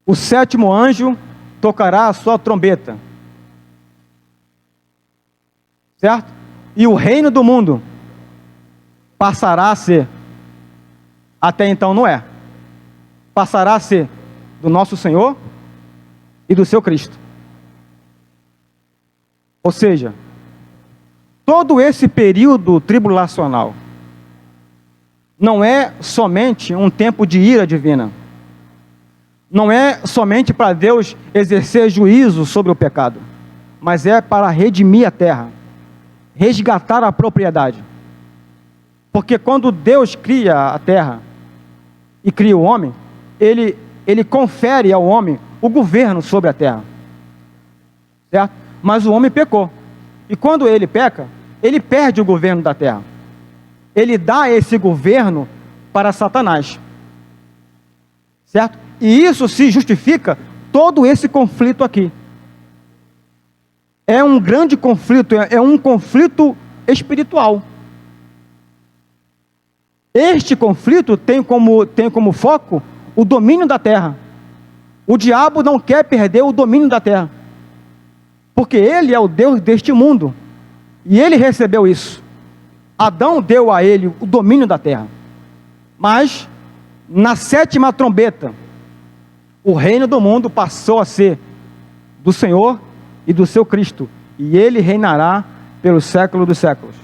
O 7º anjo tocará a sua trombeta, certo? E o reino do mundo passará a ser, até então não é, passará a ser do nosso Senhor e do seu Cristo. Ou seja, todo esse período tribulacional não é somente um tempo de ira divina, não é somente para Deus exercer juízo sobre o pecado, mas é para redimir a terra, resgatar a propriedade. Porque quando Deus cria a terra e cria o homem, ele confere ao homem o governo sobre a terra, certo? Mas o homem pecou, e quando ele peca, ele perde o governo da terra, ele dá esse governo para Satanás, certo? E isso se justifica todo esse conflito aqui. É um grande conflito, é um conflito espiritual. Este conflito tem como foco o domínio da terra. O diabo não quer perder o domínio da terra, porque ele é o Deus deste mundo, e ele recebeu isso. Adão deu a ele o domínio da terra, mas na 7ª trombeta, o reino do mundo passou a ser do Senhor e do seu Cristo, e ele reinará pelos séculos dos séculos.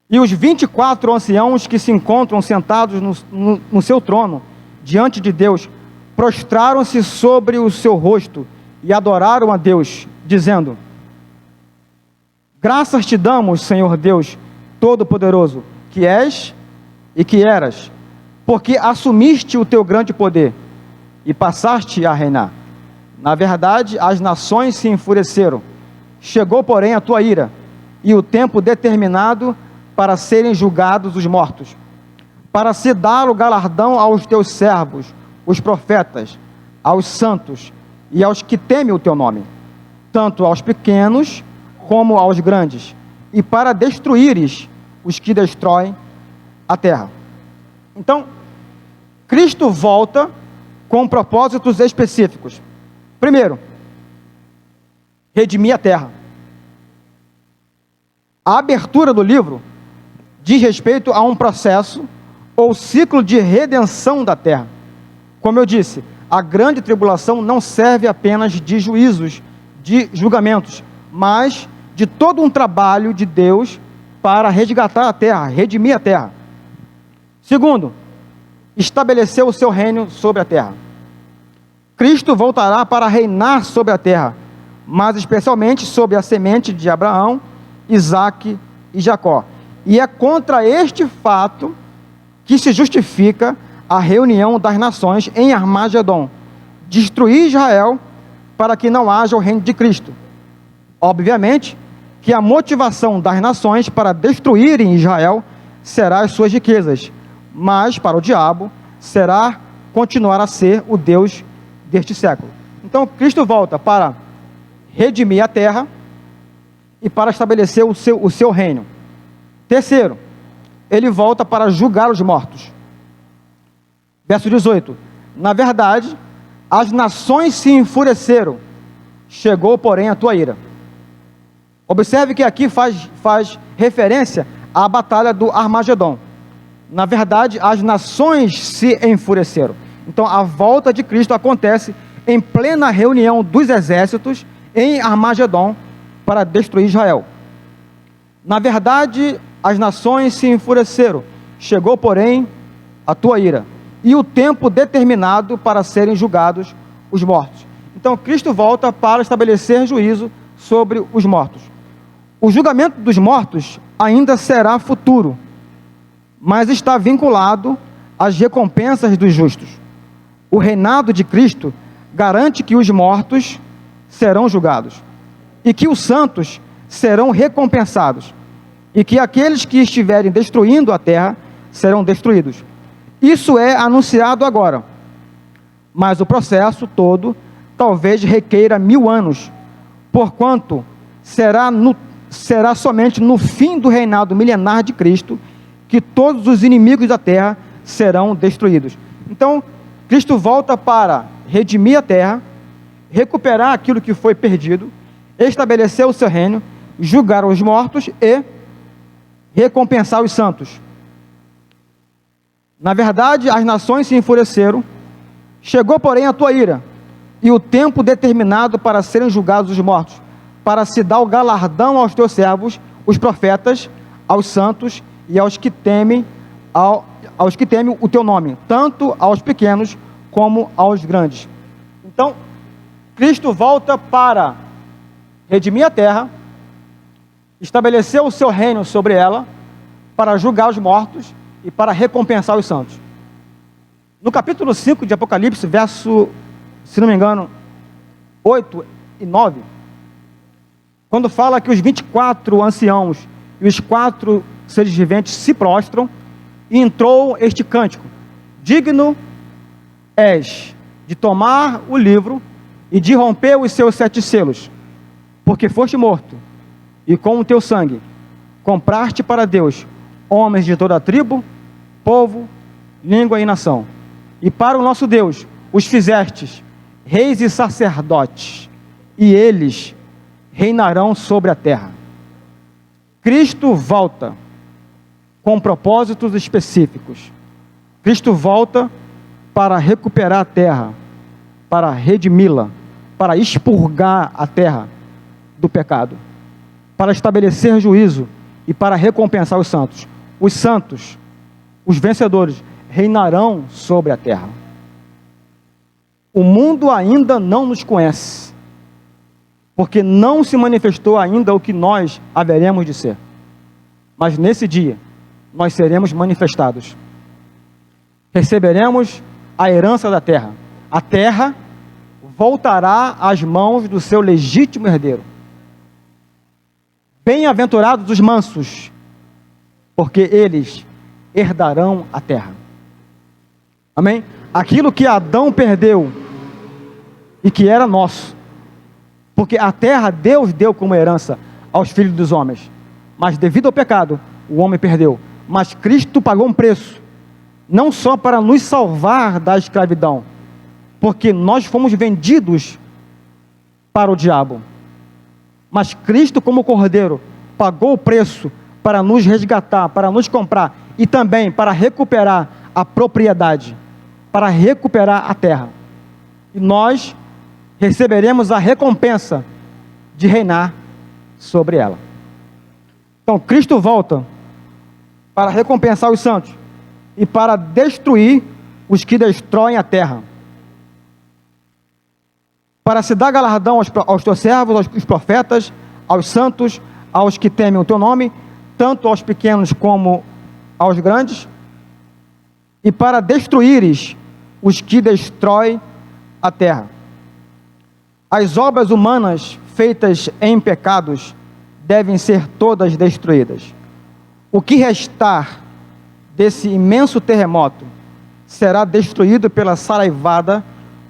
E os 24 anciãos que se encontram sentados no seu trono, diante de Deus, prostraram-se sobre o seu rosto e adoraram a Deus, dizendo: graças te damos, Senhor Deus Todo-Poderoso, que és e que eras, porque assumiste o teu grande poder e passaste a reinar. Na verdade, as nações se enfureceram. Chegou, porém, a tua ira, e o tempo determinado para serem julgados os mortos, para se dar o galardão aos teus servos, os profetas, aos santos e aos que temem o teu nome, tanto aos pequenos como aos grandes, e para destruíres os que destroem a terra. Então, Cristo volta com propósitos específicos. Primeiro, redimir a terra. A abertura do livro diz respeito a um processo ou ciclo de redenção da terra. Como eu disse, a grande tribulação não serve apenas de juízos, de julgamentos, mas de todo um trabalho de Deus para resgatar a terra, redimir a terra. Segundo, estabeleceu o seu reino sobre a terra. Cristo voltará para reinar sobre a terra, mas especialmente sobre a semente de Abraão, Isaque e Jacó. E é contra este fato que se justifica a reunião das nações em Armagedon, destruir Israel para que não haja o reino de Cristo. Obviamente que a motivação das nações para destruírem Israel será as suas riquezas, mas para o diabo será continuar a ser o Deus deste século. Então Cristo volta para redimir a terra e para estabelecer o seu reino. Terceiro, ele volta para julgar os mortos. Verso 18: na verdade, as nações se enfureceram, chegou, porém, a tua ira. Observe que aqui faz referência à batalha do Armagedon. Na verdade, as nações se enfureceram. Então, a volta de Cristo acontece em plena reunião dos exércitos em Armagedon para destruir Israel. Na verdade, as nações se enfureceram, chegou, porém, a tua ira, e o tempo determinado para serem julgados os mortos. Então, Cristo volta para estabelecer juízo sobre os mortos. O julgamento dos mortos ainda será futuro, mas está vinculado às recompensas dos justos. O reinado de Cristo garante que os mortos serão julgados, e que os santos serão recompensados, e que aqueles que estiverem destruindo a terra serão destruídos. Isso é anunciado agora, mas o processo todo talvez requeira 1000 anos, porquanto será somente no fim do reinado milenar de Cristo que todos os inimigos da terra serão destruídos. Então, Cristo volta para redimir a terra, recuperar aquilo que foi perdido, estabelecer o seu reino, julgar os mortos e recompensar os santos. Na verdade, as nações se enfureceram, chegou, porém, a tua ira, e o tempo determinado para serem julgados os mortos, para se dar o galardão aos teus servos, os profetas, aos santos e aos que temem o teu nome, tanto aos pequenos como aos grandes. Então, Cristo volta para redimir a terra, estabelecer o seu reino sobre ela, para julgar os mortos e para recompensar os santos. No capítulo 5 de Apocalipse, verso, se não me engano, 8 e 9, quando fala que os 24 anciãos e os 4 seres viventes se prostram, e entrou este cântico: digno és de tomar o livro e de romper os seus 7 selos, porque foste morto, e com o teu sangue compraste para Deus homens de toda a tribo, povo, língua e nação, e para o nosso Deus os fizestes reis e sacerdotes, e eles reinarão sobre a terra. Cristo volta com propósitos específicos. Cristo volta para recuperar a terra, para redimi-la, para expurgar a terra do pecado, para estabelecer juízo e para recompensar os santos. Os santos, os vencedores, reinarão sobre a terra. O mundo ainda não nos conhece, porque não se manifestou ainda o que nós haveremos de ser. Mas nesse dia, nós seremos manifestados. Receberemos a herança da terra. A terra voltará às mãos do seu legítimo herdeiro. Bem-aventurados os mansos, porque eles herdarão a terra. Amém? Aquilo que Adão perdeu e que era nosso, porque a terra Deus deu como herança aos filhos dos homens, mas devido ao pecado, o homem perdeu. Mas Cristo pagou um preço, não só para nos salvar da escravidão, porque nós fomos vendidos para o diabo, mas Cristo, como Cordeiro, pagou o preço para nos resgatar, para nos comprar, e também para recuperar a propriedade, para recuperar a terra. E nós receberemos a recompensa de reinar sobre ela. Então, Cristo volta para recompensar os santos e para destruir os que destroem a terra, para se dar galardão aos teus servos, aos profetas, aos santos, aos que temem o teu nome, tanto aos pequenos como aos grandes, e para destruíres os que destroem a terra. As obras humanas feitas em pecados devem ser todas destruídas. O que restar desse imenso terremoto será destruído pela saraivada,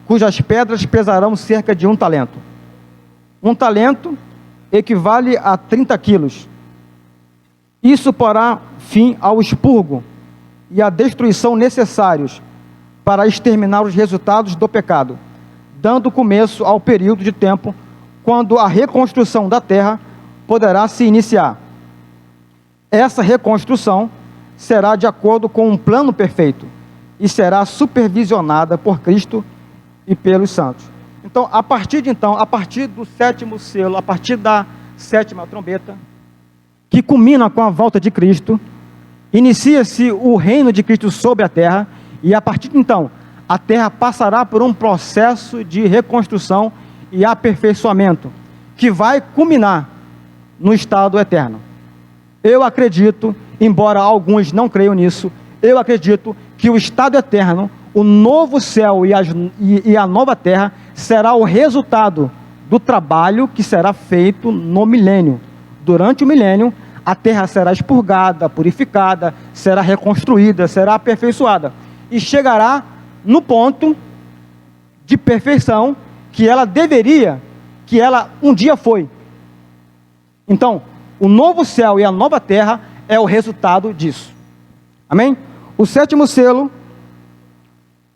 cujas pedras pesarão cerca de 1 talento. 1 talento equivale a 30 quilos. Isso porá fim ao expurgo e à destruição necessários para exterminar os resultados do pecado, dando começo ao período de tempo quando a reconstrução da terra poderá se iniciar. Essa reconstrução será de acordo com um plano perfeito e será supervisionada por Cristo e pelos santos. Então, a partir do sétimo selo, a partir da sétima trombeta, que culmina com a volta de Cristo, inicia-se o reino de Cristo sobre a terra, e a partir de então, a terra passará por um processo de reconstrução e aperfeiçoamento, que vai culminar no estado eterno. Eu acredito, embora alguns não creiam nisso, eu acredito que o estado eterno, o novo céu e a nova terra, será o resultado do trabalho que será feito no milênio. Durante o milênio, a terra será expurgada, purificada, será reconstruída, será aperfeiçoada, e chegará no ponto de perfeição que ela um dia foi. Então, o novo céu e a nova terra é o resultado disso. Amém? O sétimo selo,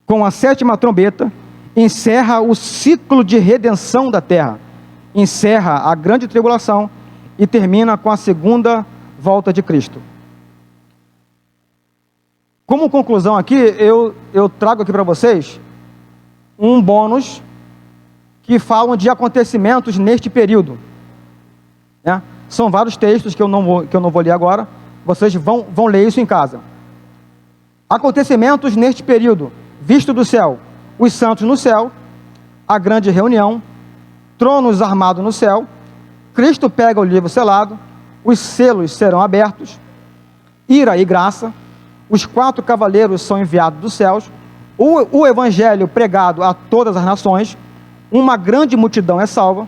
com a sétima trombeta, encerra o ciclo de redenção da terra, encerra a grande tribulação e termina com a segunda volta de Cristo. Como conclusão aqui, eu trago aqui para vocês um bônus que falam de acontecimentos neste período, né? São vários textos que eu não vou ler agora, vocês vão ler isso em casa. Acontecimentos neste período: visto do céu, os santos no céu, a grande reunião, tronos armados no céu, Cristo pega o livro selado, os selos serão abertos, ira e graça, os 4 cavaleiros são enviados dos céus, o evangelho pregado a todas as nações, uma grande multidão é salva,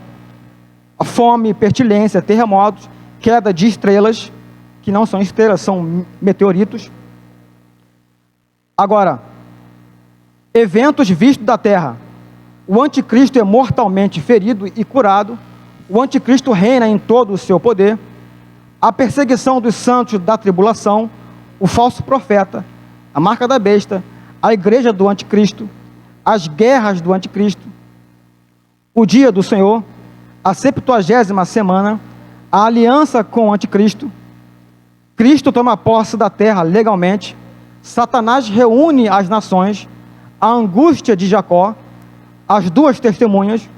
a fome, pestilência, terremotos, queda de estrelas, que não são estrelas, são meteoritos. Agora, eventos vistos da terra: o anticristo é mortalmente ferido e curado, o anticristo reina em todo o seu poder, a perseguição dos santos da tribulação, o falso profeta, a marca da besta, a igreja do anticristo, as guerras do anticristo, o dia do Senhor, a 70ª semana, a aliança com o anticristo, Cristo toma posse da terra legalmente, Satanás reúne as nações, a angústia de Jacó, as 2 testemunhas,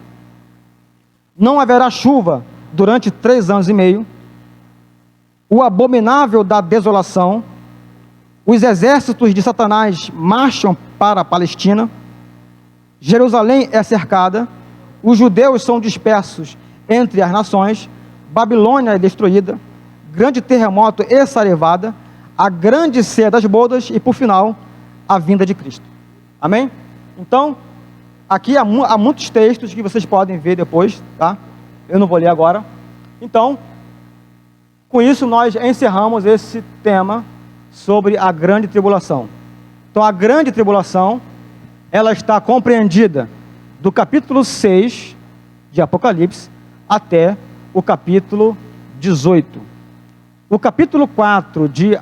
não haverá chuva durante 3 anos e meio, o abominável da desolação, os exércitos de Satanás marcham para a Palestina, Jerusalém é cercada, os judeus são dispersos entre as nações, Babilônia é destruída, grande terremoto e sarevada, a grande ceia das bodas e, por final, a vinda de Cristo. Amém? Então, aqui há muitos textos que vocês podem ver depois, tá? Eu não vou ler agora. Então, com isso nós encerramos esse tema sobre a grande tribulação. Então, a grande tribulação, ela está compreendida do capítulo 6 de Apocalipse até o capítulo 18. O capítulo 4 de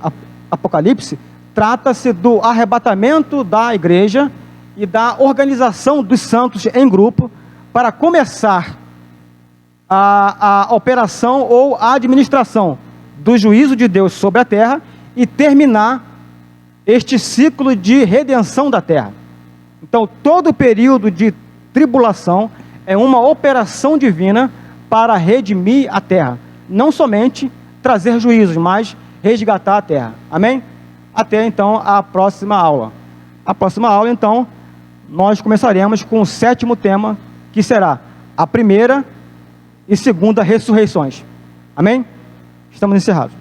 Apocalipse trata-se do arrebatamento da igreja e da organização dos santos em grupo para começar a operação ou a administração do juízo de Deus sobre a terra e terminar este ciclo de redenção da terra. Então, todo o período de tribulação é uma operação divina para redimir a terra. não somente trazer juízos, mas resgatar a terra. Amém? Até então a próxima aula. A próxima aula, então, nós começaremos com o 7º tema, que será a primeira e segunda ressurreições. Amém? Estamos encerrados.